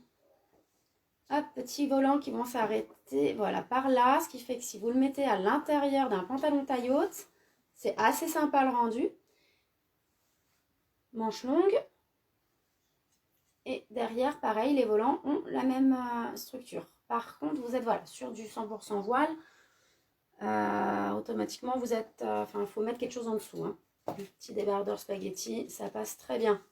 Hop, petits volants qui vont s'arrêter, voilà, par là, ce qui fait que si vous le mettez à l'intérieur d'un pantalon taille haute, c'est assez sympa le rendu. Manche longue. Et derrière, pareil, les volants ont la même structure. Par contre, vous êtes voilà, sur du 100% voile. Automatiquement, vous êtes... il faut mettre quelque chose en dessous. Hein. Le petit débardeur spaghetti, ça passe très bien.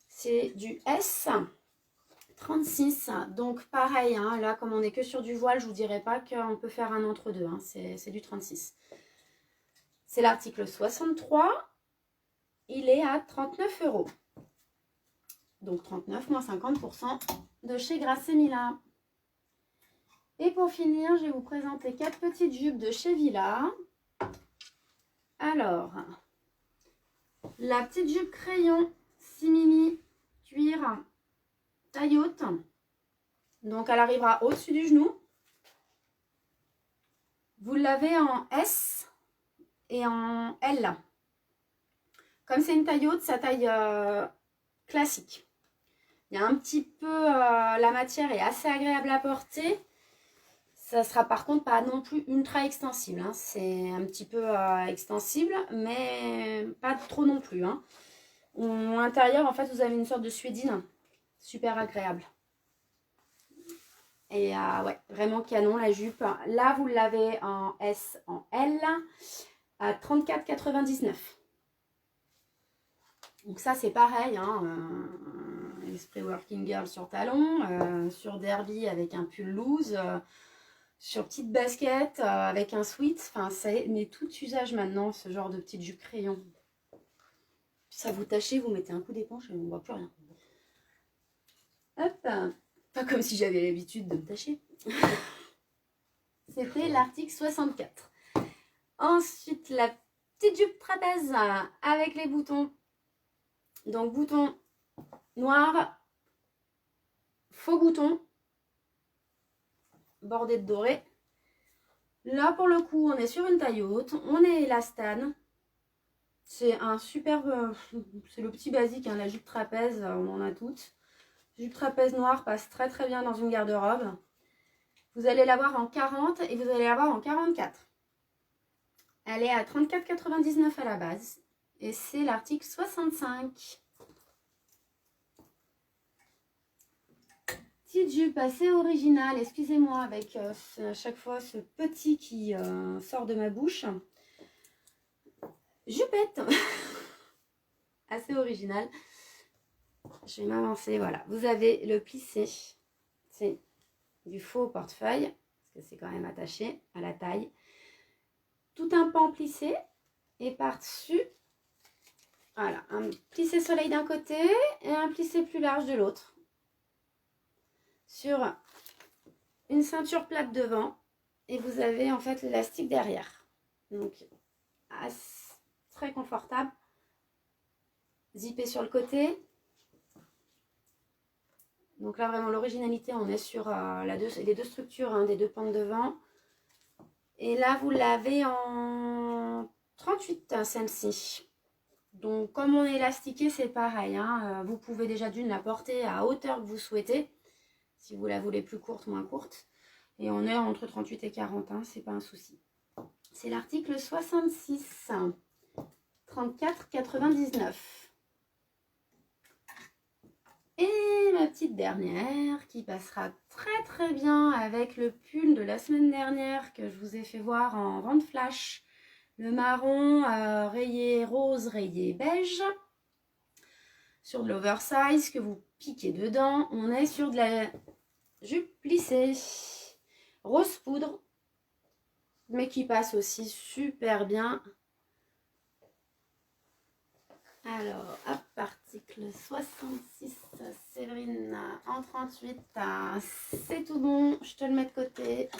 C'est du S36. Donc, pareil, hein, là, comme on n'est que sur du voile, je ne vous dirais pas qu'on peut faire un entre-deux. Hein, c'est du 36. C'est l'article 63. Il est à 39 €. Donc 39 moins 50% de chez Grasset Mila. Et pour finir, je vais vous présenter 4 petites jupes de chez Villa. Alors, la petite jupe crayon simili cuir taille haute. Donc elle arrivera au-dessus du genou. Vous l'avez en S et en L. Comme c'est une taille haute, sa taille classique. Il y a un petit peu, la matière est assez agréable à porter. Ça sera par contre pas non plus ultra extensible. Hein. C'est un petit peu extensible, mais pas trop non plus. Hein. À l'intérieur, en fait, vous avez une sorte de suédine. Super agréable. Et ouais, vraiment canon la jupe. Là, vous l'avez en S, en L, à 34,99 €. Donc ça, c'est pareil. Hein, Esprit Working Girl sur talon, sur derby avec un pull loose, sur petite basket avec un sweat. Enfin, ça n'est tout usage maintenant, ce genre de petite jupe crayon. Ça vous tachez, vous mettez un coup d'éponge et on ne voit plus rien. Hop, pas comme si j'avais l'habitude de me tacher. C'était l'article 64. Ensuite, la petite jupe trapèze avec les boutons. Donc, bouton noir, faux bouton, bordé de doré. Là, pour le coup, on est sur une taille haute. On est élastane. C'est un superbe... c'est le petit basique, hein, la jupe trapèze, on en a toutes. Jupe trapèze noire passe très très bien dans une garde-robe. Vous allez l'avoir en 40 et vous allez l'avoir en 44. Elle est à 34,99 € à la base. Et c'est l'article 65. Petite jupe assez originale, excusez-moi, avec à chaque fois ce petit qui sort de ma bouche. Jupette assez originale. Je vais m'avancer, voilà. Vous avez le plissé. C'est du faux portefeuille, parce que c'est quand même attaché à la taille. tout un pan plissé et par-dessus, voilà, un plissé soleil d'un côté et un plissé plus large de l'autre. Sur une ceinture plate devant et vous avez en fait l'élastique derrière. Donc, très confortable. Zippé sur le côté. Donc là, vraiment, l'originalité, on est sur les deux structures hein, des deux pans de devant. Et là, vous l'avez en 38, celle-ci. Donc, comme on est élastiqué, c'est pareil. Hein. Vous pouvez déjà d'une la porter à hauteur que vous souhaitez. Si vous la voulez plus courte, moins courte. Et on est entre 38 et 40, hein, c'est pas un souci. C'est l'article 66, 34,99. Et ma petite dernière qui passera très très bien avec le pull de la semaine dernière que je vous ai fait voir en vente flash. Le marron rayé rose, rayé beige. Sur de l'oversize que vous piquez dedans. On est sur de la jupe plissée. Rose poudre. Mais qui passe aussi super bien. Alors, hop, article 66, Séverine en 38, c'est tout bon, je te le mets de côté.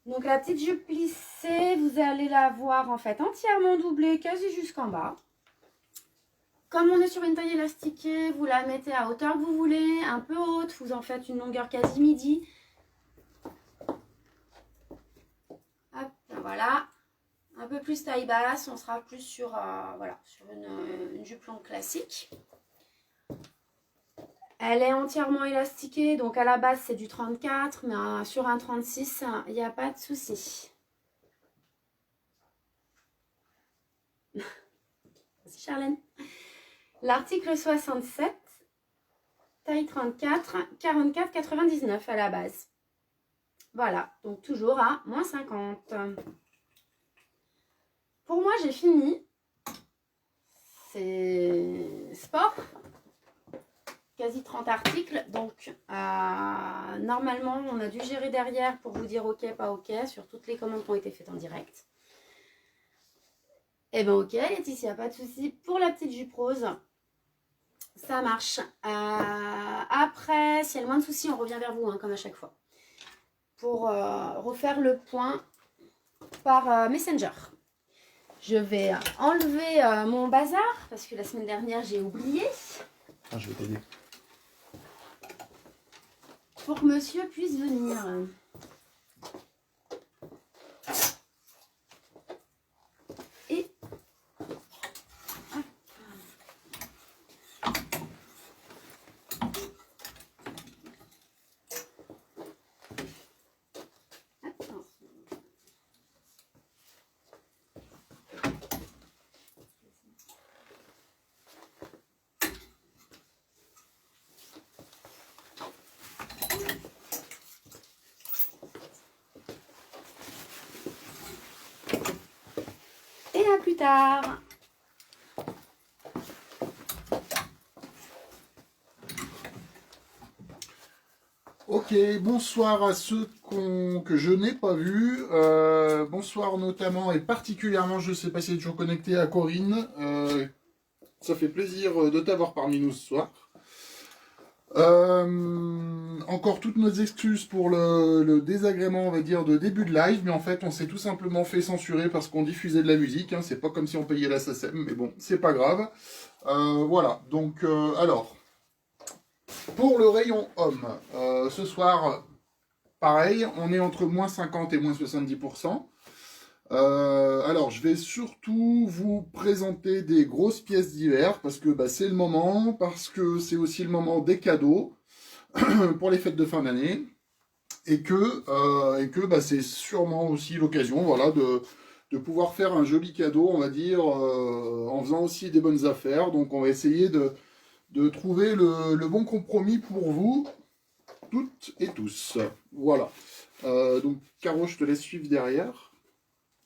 Donc la petite jupe plissée, vous allez la voir en fait entièrement doublée, quasi jusqu'en bas. Comme on est sur une taille élastiquée, vous la mettez à hauteur que vous voulez, un peu haute, vous en faites une longueur quasi midi. Hop, voilà. Un peu plus taille basse, on sera plus sur, voilà, sur une jupe longue classique. Elle est entièrement élastiquée, donc à la base c'est du 34, mais sur un 36, il n'y a pas de souci. Merci Charlène. L'article 67, taille 34, 44,99 à la base. Voilà, donc toujours à moins 50. Pour moi, j'ai fini. C'est sport. Quasi 30 articles. Donc, normalement, on a dû gérer derrière pour vous dire OK, pas OK, sur toutes les commandes qui ont été faites en direct. Eh bien, OK, Laetitia, pas de souci. Pour la petite jupe rose, ça marche. Après, s'il y a le moins de soucis, on revient vers vous, hein, comme à chaque fois. Pour refaire le point par Messenger. Je vais enlever mon bazar parce que la semaine dernière j'ai oublié. Ah, je vais t'aider. Pour que monsieur puisse venir. Et à plus tard. Ok, bonsoir à ceux que je n'ai pas vus. Bonsoir notamment et particulièrement, je ne sais pas si elle est toujours connectée, à Corinne. Ça fait plaisir de t'avoir parmi nous ce soir. Encore toutes nos excuses pour le désagrément, on va dire, de début de live, mais en fait, on s'est tout simplement fait censurer parce qu'on diffusait de la musique. Hein, c'est pas comme si on payait la SACEM, mais bon, c'est pas grave. Voilà, donc, alors, pour le rayon homme, ce soir, pareil, on est entre moins 50 et moins 70%. Alors, je vais surtout vous présenter des grosses pièces d'hiver, parce que bah, c'est le moment, parce que c'est aussi le moment des cadeaux pour les fêtes de fin d'année, et que bah, c'est sûrement aussi l'occasion, voilà, de pouvoir faire un joli cadeau, on va dire, en faisant aussi des bonnes affaires. Donc, on va essayer de trouver le bon compromis pour vous, toutes et tous. Voilà. Donc, Caro, je te laisse suivre derrière.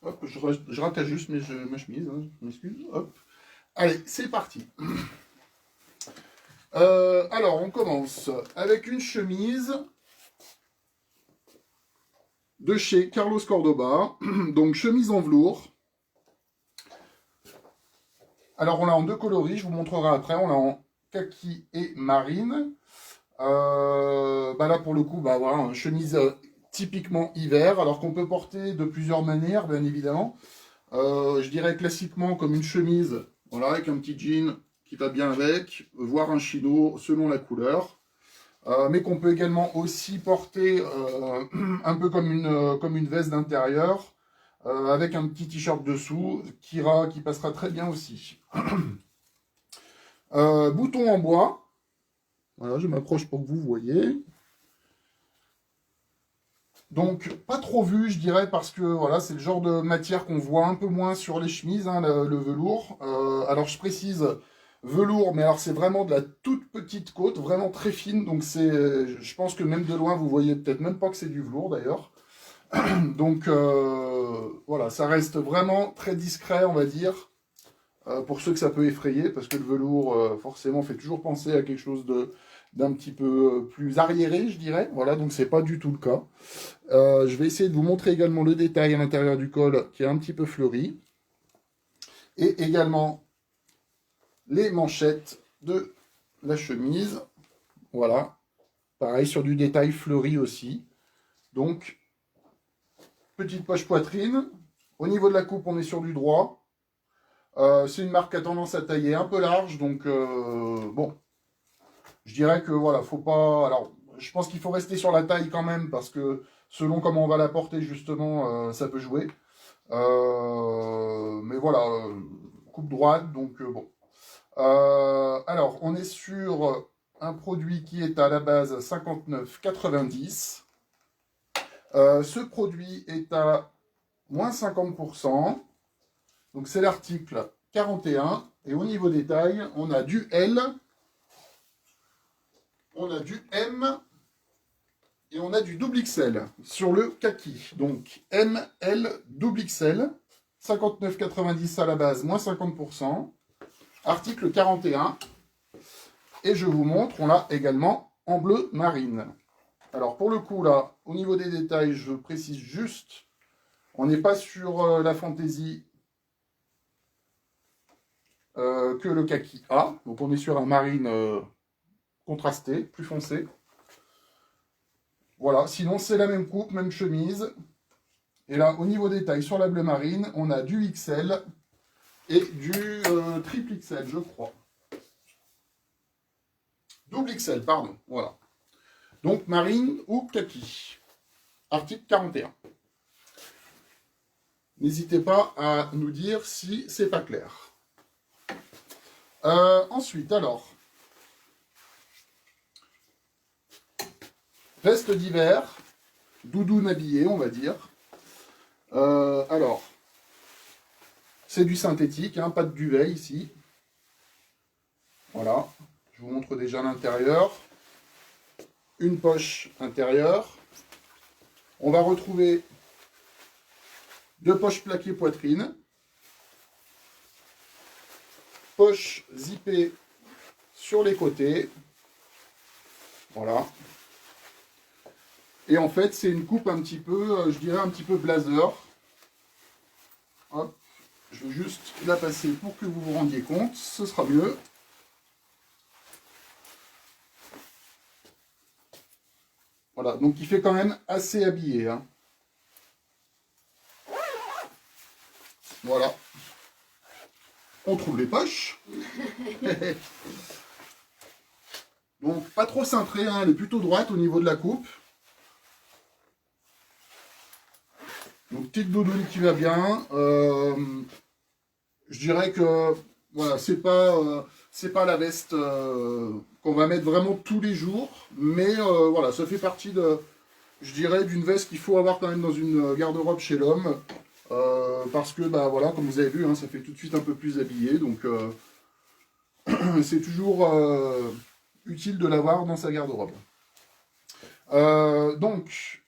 Hop, je rattache juste ma chemise, hein, je m'excuse. Hop. Allez, c'est parti. Alors, on commence avec une chemise de chez Carlos Cordoba. Donc chemise en velours. Alors on l'a en deux coloris, je vous montrerai après. On l'a en kaki et marine. Là pour le coup, voilà, une chemise typiquement hiver, alors qu'on peut porter de plusieurs manières, bien évidemment. Je dirais classiquement comme une chemise, voilà, avec un petit jean qui va bien avec, voire un chino selon la couleur. Mais qu'on peut également aussi porter un peu comme une veste d'intérieur, avec un petit t-shirt dessous qui passera très bien aussi. Bouton en bois. Voilà, je m'approche pour que vous voyez. Donc, pas trop vu, je dirais, parce que voilà, c'est le genre de matière qu'on voit un peu moins sur les chemises, hein, le velours. Alors, je précise velours, mais alors c'est vraiment de la toute petite côte, vraiment très fine. Donc, je pense que même de loin, vous voyez peut-être même pas que c'est du velours d'ailleurs. Donc, voilà, ça reste vraiment très discret, on va dire. Pour ceux que ça peut effrayer, parce que le velours, forcément, fait toujours penser à quelque chose d'un petit peu plus arriéré, je dirais. Voilà, donc c'est pas du tout le cas. Je vais essayer de vous montrer également le détail à l'intérieur du col, qui est un petit peu fleuri. Et également les manchettes de la chemise. Voilà. Pareil, sur du détail fleuri aussi. Donc, petite poche poitrine. Au niveau de la coupe, on est sur du droit. C'est une marque qui a tendance à tailler un peu large, donc bon, je dirais que voilà, faut pas. Alors, je pense qu'il faut rester sur la taille quand même, parce que selon comment on va la porter, justement, ça peut jouer. Mais voilà, coupe droite, donc bon. Alors, on est sur un produit qui est à la base 59,90. Ce produit est à moins 50%. Donc c'est l'article 41. Et au niveau des tailles, on a du L, on a du M et on a du double XL sur le kaki. Donc M, L, double XL, 59,90 à la base, moins 50%. Article 41. Et je vous montre, on l'a également en bleu marine. Alors pour le coup là, au niveau des détails, je précise juste, on n'est pas sur la fantaisie que le kaki a. Donc on est sur un marine contrasté, plus foncé. Voilà, sinon c'est la même coupe, même chemise. Et là, au niveau des tailles, sur la bleu marine, on a du XL et du triple XL, je crois. Double XL, pardon, voilà. Donc marine ou kaki. Article 41. N'hésitez pas à nous dire si c'est pas clair. Ensuite, alors, veste d'hiver, doudoune habillée, on va dire. Alors, c'est du synthétique, hein, pas de duvet ici. Voilà, je vous montre déjà l'intérieur. Une poche intérieure. On va retrouver deux poches plaquées poitrine. Poche zippée sur les côtés. Voilà. Et en fait, c'est une coupe un petit peu, je dirais un petit peu blazer. Hop, je vais juste la passer pour que vous vous rendiez compte, ce sera mieux. Voilà, donc il fait quand même assez habillé, hein. Voilà. On trouve les poches. Donc pas trop cintrée, hein, elle est plutôt droite au niveau de la coupe. Donc petite doudoune qui va bien. Je dirais que voilà, c'est pas la veste qu'on va mettre vraiment tous les jours, mais voilà, ça fait partie de, je dirais, d'une veste qu'il faut avoir quand même dans une garde-robe chez l'homme, parce que bah voilà, comme vous avez vu, hein, ça fait tout de suite un peu plus habillé, donc c'est toujours utile de l'avoir dans sa garde-robe. Donc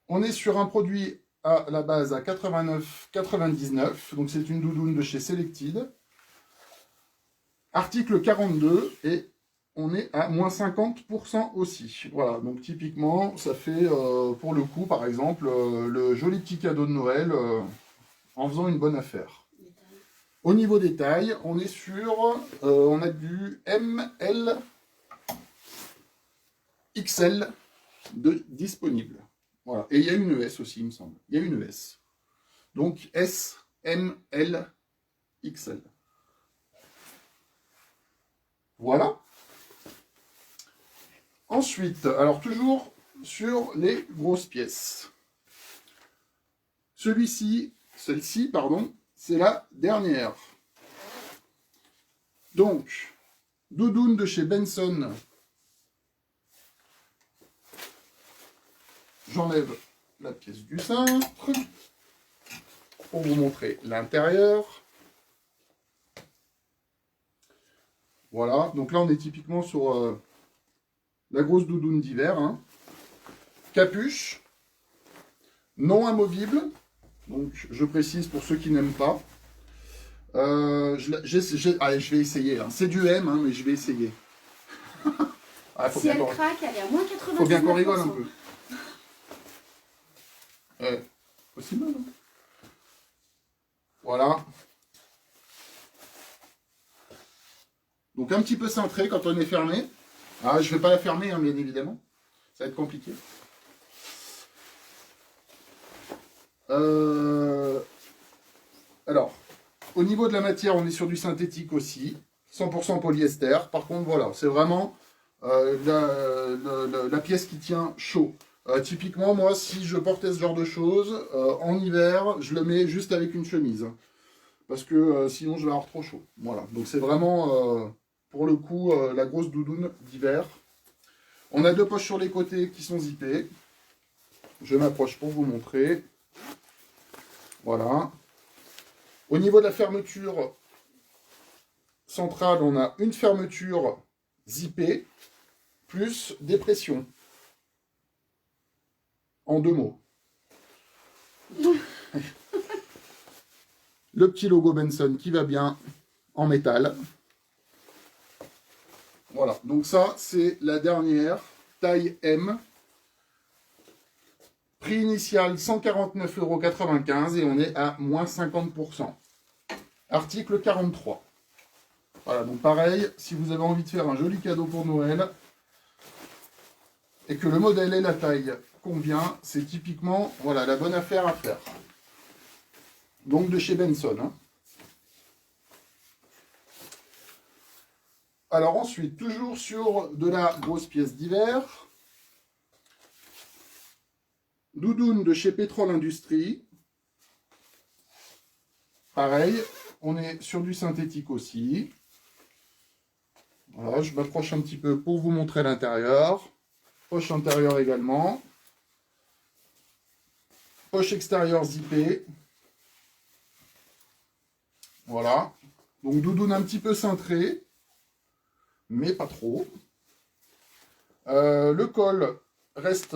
on est sur un produit à la base à 89,99. Donc c'est une doudoune de chez Selected. Article 42. Et on est à moins 50% aussi. Voilà, donc typiquement, ça fait pour le coup, par exemple, le joli petit cadeau de Noël en faisant une bonne affaire. Au niveau des tailles, on est sur, on a du M, L, XL de disponible. Voilà, et il y a une ES aussi, il me semble. Il y a une ES. Donc S, M, L, XL. Voilà. Ensuite, alors toujours sur les grosses pièces. Celle-ci, pardon, c'est la dernière. Donc, doudoune de chez Benson. J'enlève la pièce du cintre pour vous montrer l'intérieur. Voilà, donc là on est typiquement sur la grosse doudoune d'hiver. Hein. Capuche, non amovible, donc je précise pour ceux qui n'aiment pas. Allez, je vais essayer. Hein. C'est du M, hein, mais je vais essayer. Si elle craque, elle est à moins 99%. Faut bien qu'on rigole un peu. Possible. Hein. Voilà. Donc un petit peu cintré quand on est fermé. Ah, je ne vais pas la fermer, hein, bien évidemment. Ça va être compliqué. Alors, au niveau de la matière, on est sur du synthétique aussi. 100% polyester. Par contre, voilà, c'est vraiment la pièce qui tient chaud. Typiquement, moi, si je portais ce genre de choses, en hiver, je le mets juste avec une chemise. Parce que sinon, je vais avoir trop chaud. Voilà, donc c'est vraiment, pour le coup, la grosse doudoune d'hiver. On a deux poches sur les côtés qui sont zippées. Je m'approche pour vous montrer. Voilà. Au niveau de la fermeture centrale, on a une fermeture zippée, plus des pressions. En deux mots. Le petit logo Benson qui va bien en métal. Voilà, donc ça c'est la dernière, taille M. Prix initial 149,95 € et on est à moins 50%. Article 43. Voilà, donc pareil, si vous avez envie de faire un joli cadeau pour Noël et que le modèle et la taille convient, c'est typiquement voilà, la bonne affaire à faire. Donc de chez Benson. Hein. Alors ensuite, toujours sur de la grosse pièce d'hiver. Doudoune de chez Pétrole Industrie. Pareil, on est sur du synthétique aussi. Voilà, je m'approche un petit peu pour vous montrer l'intérieur. Poche intérieure également. Poche extérieure zippée. Voilà. Donc doudoune un petit peu cintrée, mais pas trop. Le col reste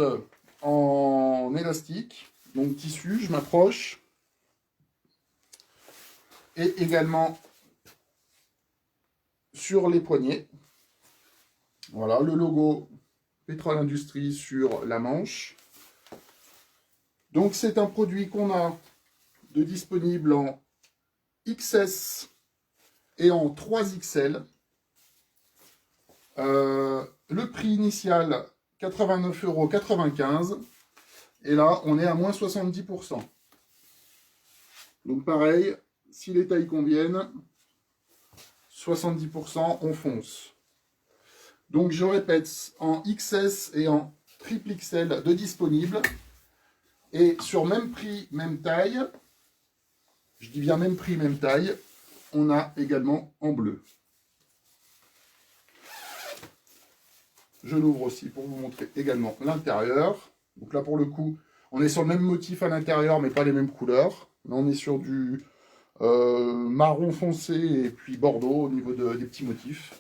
en élastique, donc tissu, je m'approche. Et également sur les poignets. Voilà, le logo Pétrole Industrie sur la manche. Donc c'est un produit qu'on a de disponible en XS et en 3XL. Le prix initial 89,95 €. Et là, on est à moins 70%. Donc pareil, si les tailles conviennent, 70%, on fonce. Donc je répète, en XS et en triple XL de disponible. Et sur même prix, même taille, je dis bien même prix, même taille, on a également en bleu. Je l'ouvre aussi pour vous montrer également l'intérieur. Donc là, pour le coup, on est sur le même motif à l'intérieur, mais pas les mêmes couleurs. Là, on est sur du marron foncé et puis bordeaux au niveau des petits motifs.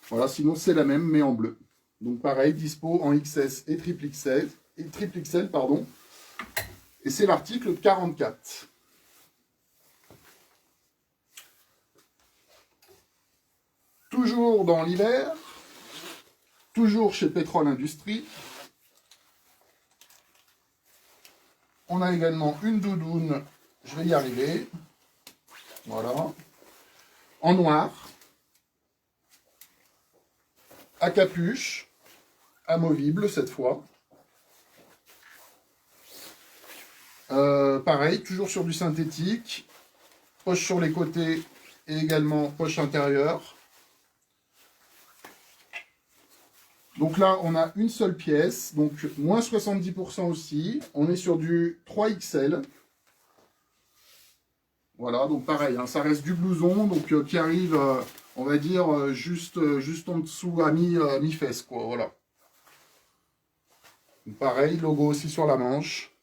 Voilà, sinon c'est la même, mais en bleu. Donc pareil, dispo en XS et triple XL, pardon. Et c'est l'article 44. Toujours dans l'hiver, Toujours chez Pétrole Industrie. On a également une doudoune, je vais y arriver. Voilà. En noir. À capuche. Amovible cette fois. Pareil, toujours sur du synthétique. Poche sur les côtés et également poche intérieure. Donc là, on a une seule pièce, donc moins 70% aussi. On est sur du 3XL. Voilà, donc pareil, hein, ça reste du blouson, donc qui arrive, on va dire, juste en dessous à mi-fesse, quoi, voilà. Donc, pareil, logo aussi sur la manche.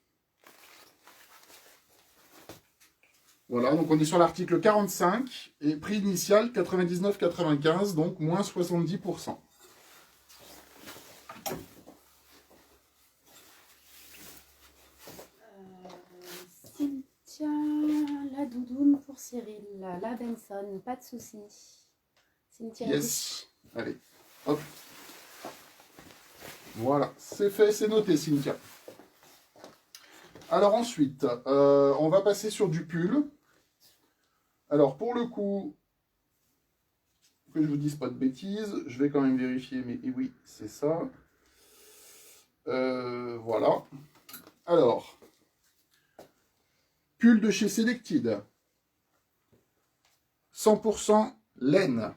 Voilà, donc on est sur l'article 45, et prix initial 99,95, donc moins 70%. Cynthia, la doudoune pour Cyril, la Benson, pas de souci. Cynthia. Yes, allez, hop. Voilà, c'est fait, c'est noté, Cynthia. Alors ensuite, on va passer sur du pull. Alors pour le coup, que je vous dise pas de bêtises, je vais quand même vérifier, mais oui, c'est ça. Voilà. Alors, pull de chez Selected. 100% laine.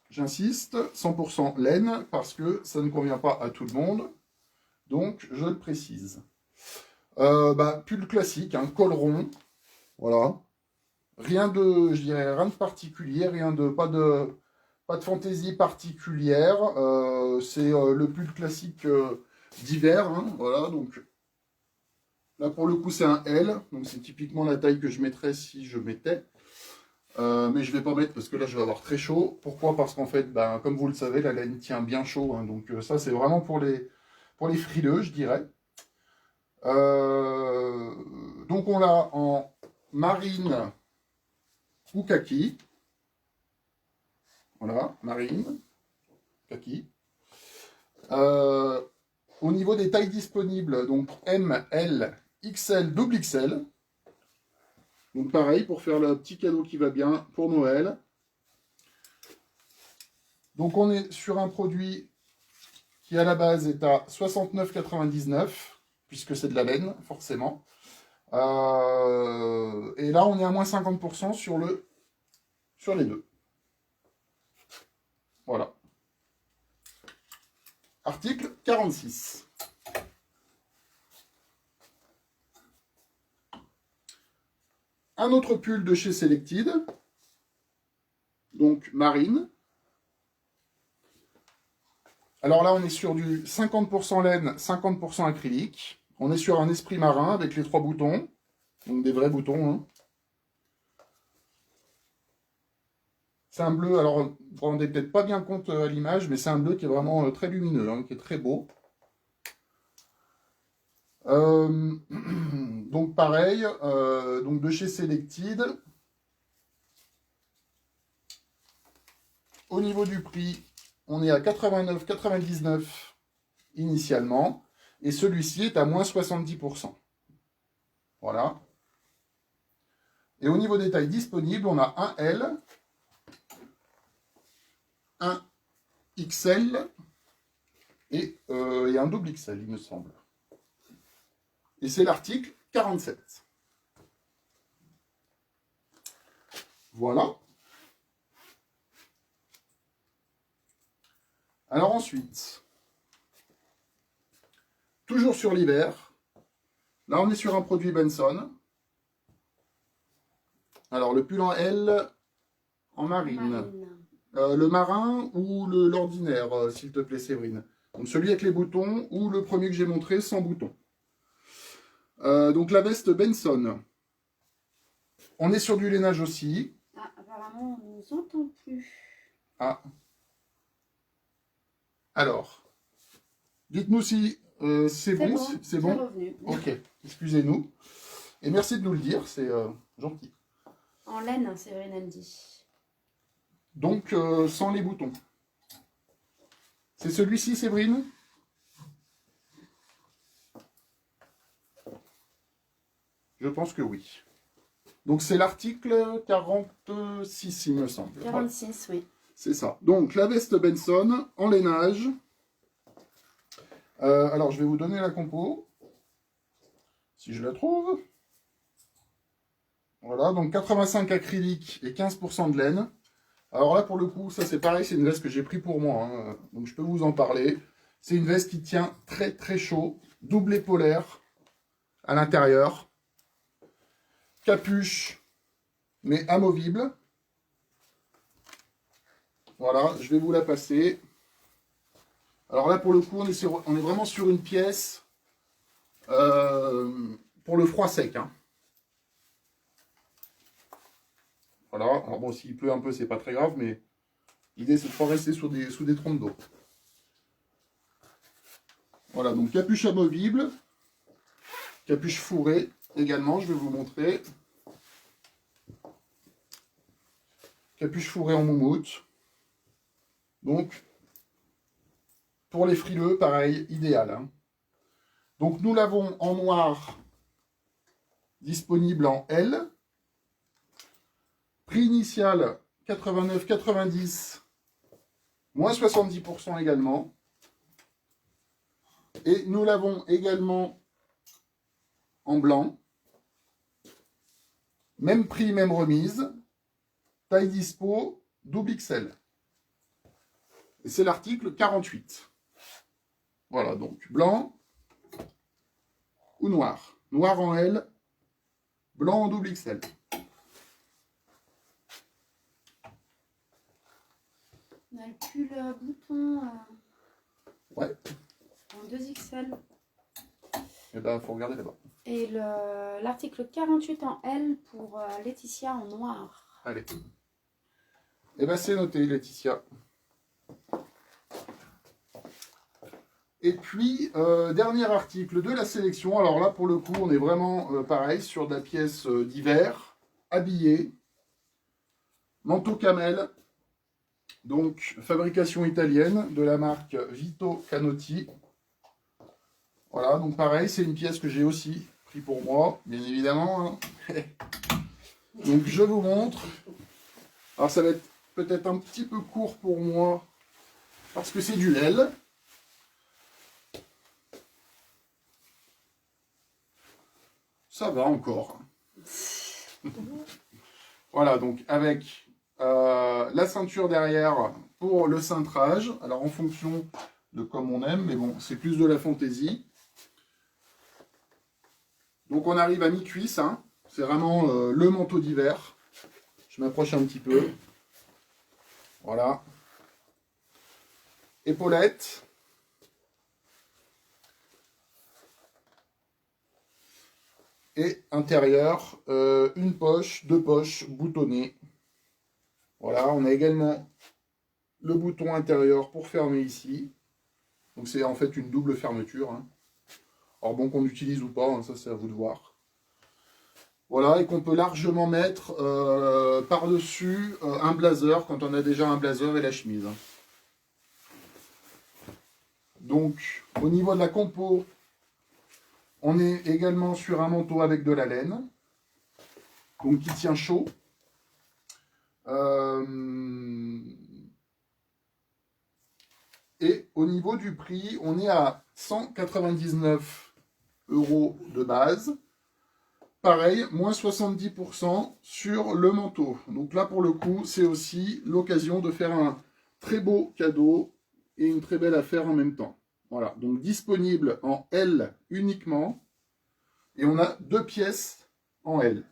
J'insiste, 100% laine, parce que ça ne convient pas à tout le monde. Donc, je le précise. Pull classique, hein, col rond. Voilà. Rien de, je dirais, rien de particulier, pas de fantaisie particulière. C'est le pull classique d'hiver. Hein, voilà, donc là pour le coup c'est un L, donc c'est typiquement la taille que je mettrais si je mettais. Mais je vais pas mettre parce que là je vais avoir très chaud. Pourquoi? Parce qu'en fait, comme vous le savez, la laine tient bien chaud. Hein, donc ça c'est vraiment pour les frileux, je dirais. Donc on l'a en marine ou kaki. Voilà, marine, kaki. Au niveau des tailles disponibles, donc M, L, XL, double XL. Donc pareil, pour faire le petit cadeau qui va bien pour Noël. Donc on est sur un produit qui à la base est à 69,99, puisque c'est de la laine, forcément. Et là, on est à moins 50% sur les deux. Voilà. Article 46. Un autre pull de chez Selected. Donc, marine. Alors là, on est sur du 50% laine, 50% acrylique. On est sur un esprit marin avec les 3 boutons. Donc, des vrais boutons. Hein. C'est un bleu, alors vous ne vous rendez peut-être pas bien compte à l'image, mais c'est un bleu qui est vraiment très lumineux, hein, qui est très beau. Donc pareil, donc de chez Selected. Au niveau du prix, on est à 89,99 initialement, et celui-ci est à moins 70%. Voilà. Et au niveau des tailles disponibles, on a un L, un XL et un double XL, il me semble. Et c'est l'article 47. Voilà. Alors ensuite, toujours sur l'hiver, là on est sur un produit Benson. Alors le pull en L, en marine. Le marin ou l'ordinaire, s'il te plaît Séverine. Donc celui avec les boutons ou le premier que j'ai montré sans boutons. Donc la veste Benson. On est sur du lainage aussi. Ah, apparemment, on ne nous entend plus. Ah. Alors, dites-nous si c'est bon. C'est bon. Revenu. Ok, excusez-nous. Et merci de nous le dire, c'est gentil. En laine, Séverine elle dit. Donc, sans les boutons. C'est celui-ci, Séverine? Je pense que oui. Donc c'est l'article 46, il me semble. 46, oui. C'est ça. Donc la veste Benson en lainage. Alors je vais vous donner la compo. Si je la trouve. Voilà, donc 85 acrylique et 15% de laine. Alors là pour le coup, ça c'est pareil, c'est une veste que j'ai pris pour moi. Hein. Donc je peux vous en parler. C'est une veste qui tient très très chaud. Double épaulière à l'intérieur. Capuche, mais amovible. Voilà, je vais vous la passer. Alors là, pour le coup, on est vraiment sur une pièce pour le froid sec. Hein. Voilà, alors bon, s'il pleut un peu, c'est pas très grave, mais l'idée, c'est de ne pas rester sous des trompes d'eau. Voilà, donc capuche amovible, capuche fourrée également, je vais vous montrer. Capuche fourrée en moumoute. Donc, pour les frileux, pareil, idéal. Hein. Donc, nous l'avons en noir, disponible en L. Prix initial, 89,90, moins 70% également. Et nous l'avons également en blanc. Même prix, même remise. Taille dispo, double XL. Et c'est l'article 48. Voilà, donc blanc ou noir. Noir en L, blanc en double XL. On a le pull bouton Ouais. en 2XL. Et ben, faut regarder là-bas. Et l'article 48 en L pour Laetitia en noir. Allez. Et ben, c'est noté, Laetitia. Et puis, dernier article de la sélection. Alors là, pour le coup, on est vraiment pareil sur de la pièce d'hiver, habillée, manteau camel, donc fabrication italienne de la marque Vito Canotti. Voilà, donc pareil, c'est une pièce que j'ai aussi pris pour moi, bien évidemment. Hein. Donc je vous montre. Alors ça va être peut-être un petit peu court pour moi, parce que c'est du L. Ça va encore. Voilà, donc avec la ceinture derrière pour le cintrage. Alors en fonction de comme on aime, mais bon, c'est plus de la fantaisie. Donc on arrive à mi-cuisse. Hein. C'est vraiment le manteau d'hiver. Je m'approche un petit peu. Voilà. Épaulettes. Et intérieur, une poche, deux poches boutonnées. Voilà, on a également le bouton intérieur pour fermer ici. Donc c'est en fait une double fermeture. Hein. Alors bon, qu'on utilise ou pas, hein, ça c'est à vous de voir. Voilà, et qu'on peut largement mettre par-dessus un blazer quand on a déjà un blazer et la chemise. Donc, au niveau de la compo, on est également sur un manteau avec de la laine, donc qui tient chaud. Et au niveau du prix, on est à 199 € de base. Pareil, moins 70% sur le manteau. Donc là, pour le coup, c'est aussi l'occasion de faire un très beau cadeau et une très belle affaire en même temps. Voilà, donc disponible en L uniquement. Et on a 2 pièces en L.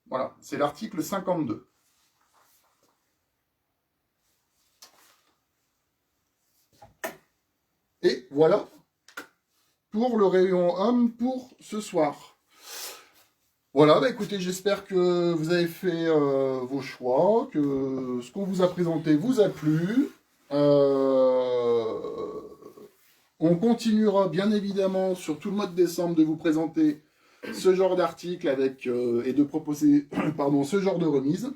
Voilà, c'est l'article 52. Et voilà pour le rayon homme pour ce soir. Voilà, bah écoutez, j'espère que vous avez fait vos choix, que ce qu'on vous a présenté vous a plu. On continuera bien évidemment sur tout le mois de décembre de vous présenter ce genre d'article avec et de proposer pardon, ce genre de remise.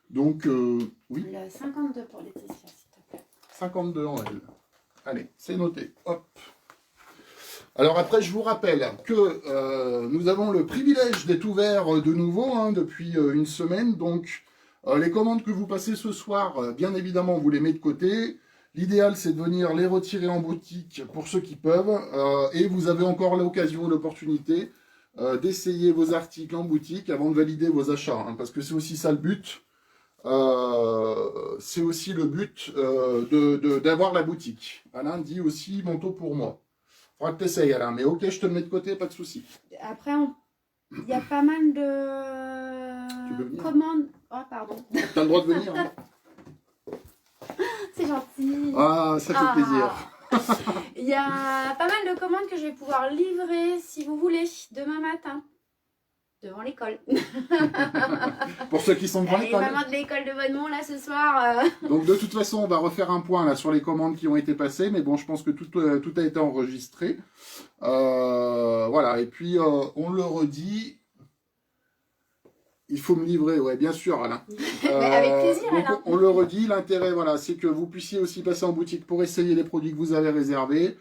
Donc, oui. Le 52 pour Laetitia, s'il te plaît. 52 en L. Allez, c'est noté. Hop. Alors après, je vous rappelle que nous avons le privilège d'être ouverts de nouveau hein, depuis une semaine. Donc, les commandes que vous passez ce soir, bien évidemment, vous les mettez de côté. L'idéal, c'est de venir les retirer en boutique pour ceux qui peuvent. Et vous avez encore l'occasion, l'opportunité d'essayer vos articles en boutique avant de valider vos achats. Hein, parce que c'est aussi ça le but. C'est aussi le but d'avoir la boutique. Alain dit aussi manteau pour moi. Faudra que tu essayes, Alain, mais ok, je te le mets de côté, pas de souci. Après, il y a pas mal de commandes. Oh, pardon. Tu as le droit de venir. Hein. C'est gentil. Ah, ça fait plaisir. Il y a pas mal de commandes que je vais pouvoir livrer, si vous voulez, demain matin. Devant l'école. Pour ceux qui sont devant l'école. Maman de l'école de Bonnemont, là, ce soir. Donc, de toute façon, on va refaire un point là sur les commandes qui ont été passées. Mais bon, je pense que tout a été enregistré. Voilà. Et puis, on le redit. Il faut me livrer, ouais, bien sûr, Alain. Avec plaisir, donc, Alain. On le redit. L'intérêt, voilà, c'est que vous puissiez aussi passer en boutique pour essayer les produits que vous avez réservés.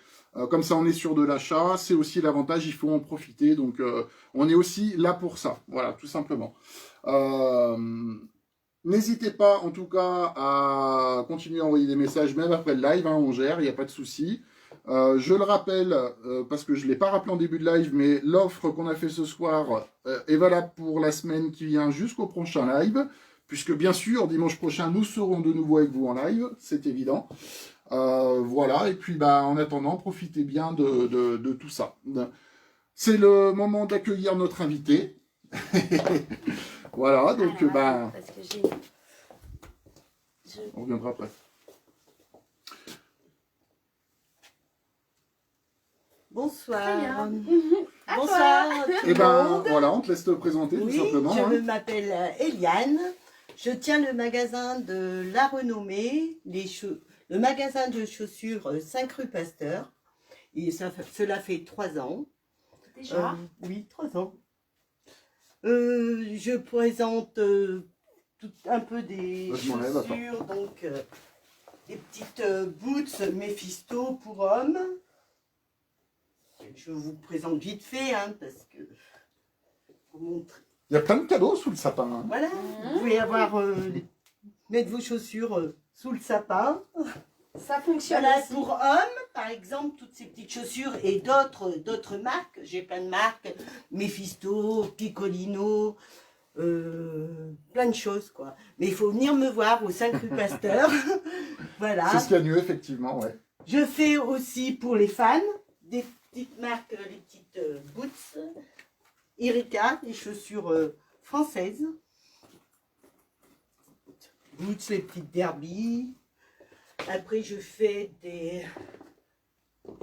Comme ça, on est sûr de l'achat. C'est aussi l'avantage, il faut en profiter. Donc, on est aussi là pour ça. Voilà, tout simplement. N'hésitez pas, en tout cas, à continuer à envoyer des messages, même après le live. Hein, on gère, il n'y a pas de souci. Je le rappelle, parce que je ne l'ai pas rappelé en début de live, mais l'offre qu'on a fait ce soir est valable pour la semaine qui vient jusqu'au prochain live. Puisque, bien sûr, dimanche prochain, nous serons de nouveau avec vous en live. C'est évident. Voilà, et puis bah, en attendant, profitez bien de tout ça. C'est le moment d'accueillir notre invité. Voilà, donc Alors, bah, parce que on reviendra après. Bonsoir. Très bien. À Bonsoir. toi. tout Et le ben monde. voilà, on te laisse te présenter Oui, tout simplement. je Hein. m'appelle Eliane. Je tiens le magasin de La Renommée, le magasin de chaussures 5 rue Pasteur. Et cela fait 3 ans. Déjà. Oui, 3 ans. Je présente un peu des Je m'enlève, attends. chaussures, donc des petites boots Mephisto pour hommes. Je vous présente vite fait, hein, parce que pour montrer. Il y a plein de cadeaux sous le sapin. Hein. Voilà, vous pouvez mettre vos chaussures sous le sapin. Ça fonctionne Voilà, aussi. pour hommes, par exemple, toutes ces petites chaussures et d'autres marques. J'ai plein de marques, Mephisto, Piccolino, plein de choses, quoi. Mais il faut venir me voir au 5 rue Pasteur. Voilà. C'est ce qu'il y a de mieux, effectivement, ouais. Je fais aussi pour les fans des petites marques, les petites boots, Erika, les chaussures françaises. Boots, les petites derby. Après, je fais des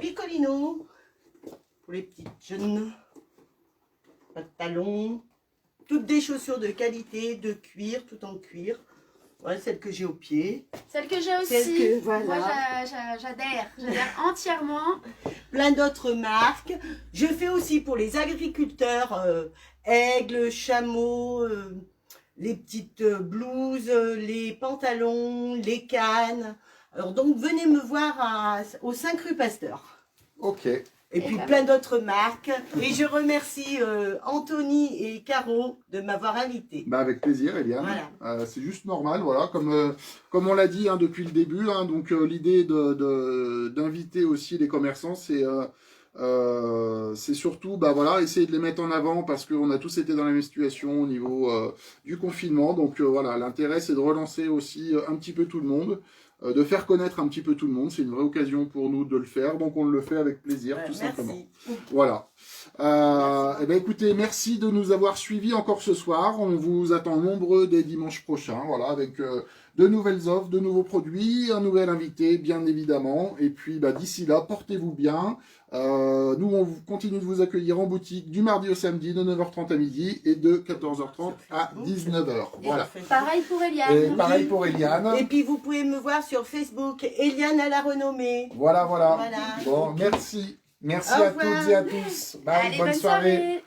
Piccolino pour les petites jeunes. Pas de talons. Toutes des chaussures de qualité, de cuir, tout en cuir. Voilà, celle que j'ai au pied. Celle que j'ai aussi. Celle que, voilà. Moi, j'adhère entièrement. Plein d'autres marques. Je fais aussi pour les agriculteurs, aigles, chameaux, les petites blouses, les pantalons, les cannes. Alors donc venez me voir au 5 rue Pasteur. Ok. Et puis plein d'autres marques. Et je remercie Anthony et Caro de m'avoir invité. Bah avec plaisir, Eliane. Voilà. C'est juste normal, voilà, comme on l'a dit hein, depuis le début. Hein, donc l'idée d'inviter aussi les commerçants, c'est surtout, bah voilà, essayer de les mettre en avant parce qu'on a tous été dans la même situation au niveau du confinement. Donc voilà, l'intérêt c'est de relancer aussi un petit peu tout le monde. De faire connaître un petit peu tout le monde, c'est une vraie occasion pour nous de le faire, donc on le fait avec plaisir, tout simplement. Voilà. Eh ben écoutez, merci de nous avoir suivis encore ce soir. On vous attend nombreux dès dimanche prochain, voilà, avec de nouvelles offres, de nouveaux produits, un nouvel invité, bien évidemment. Et puis bah, d'ici là, portez-vous bien. Nous, on continue de vous accueillir en boutique du mardi au samedi de 9h30 à midi et de 14h30 à 19h. Voilà. Pareil pour Eliane. Et pareil pour Eliane. Et puis vous pouvez me voir sur Facebook, Eliane à la Renommée. Voilà. Voilà. Bon, merci. Merci Au à revoir. toutes et à tous. Bye, Allez, bonne soirée.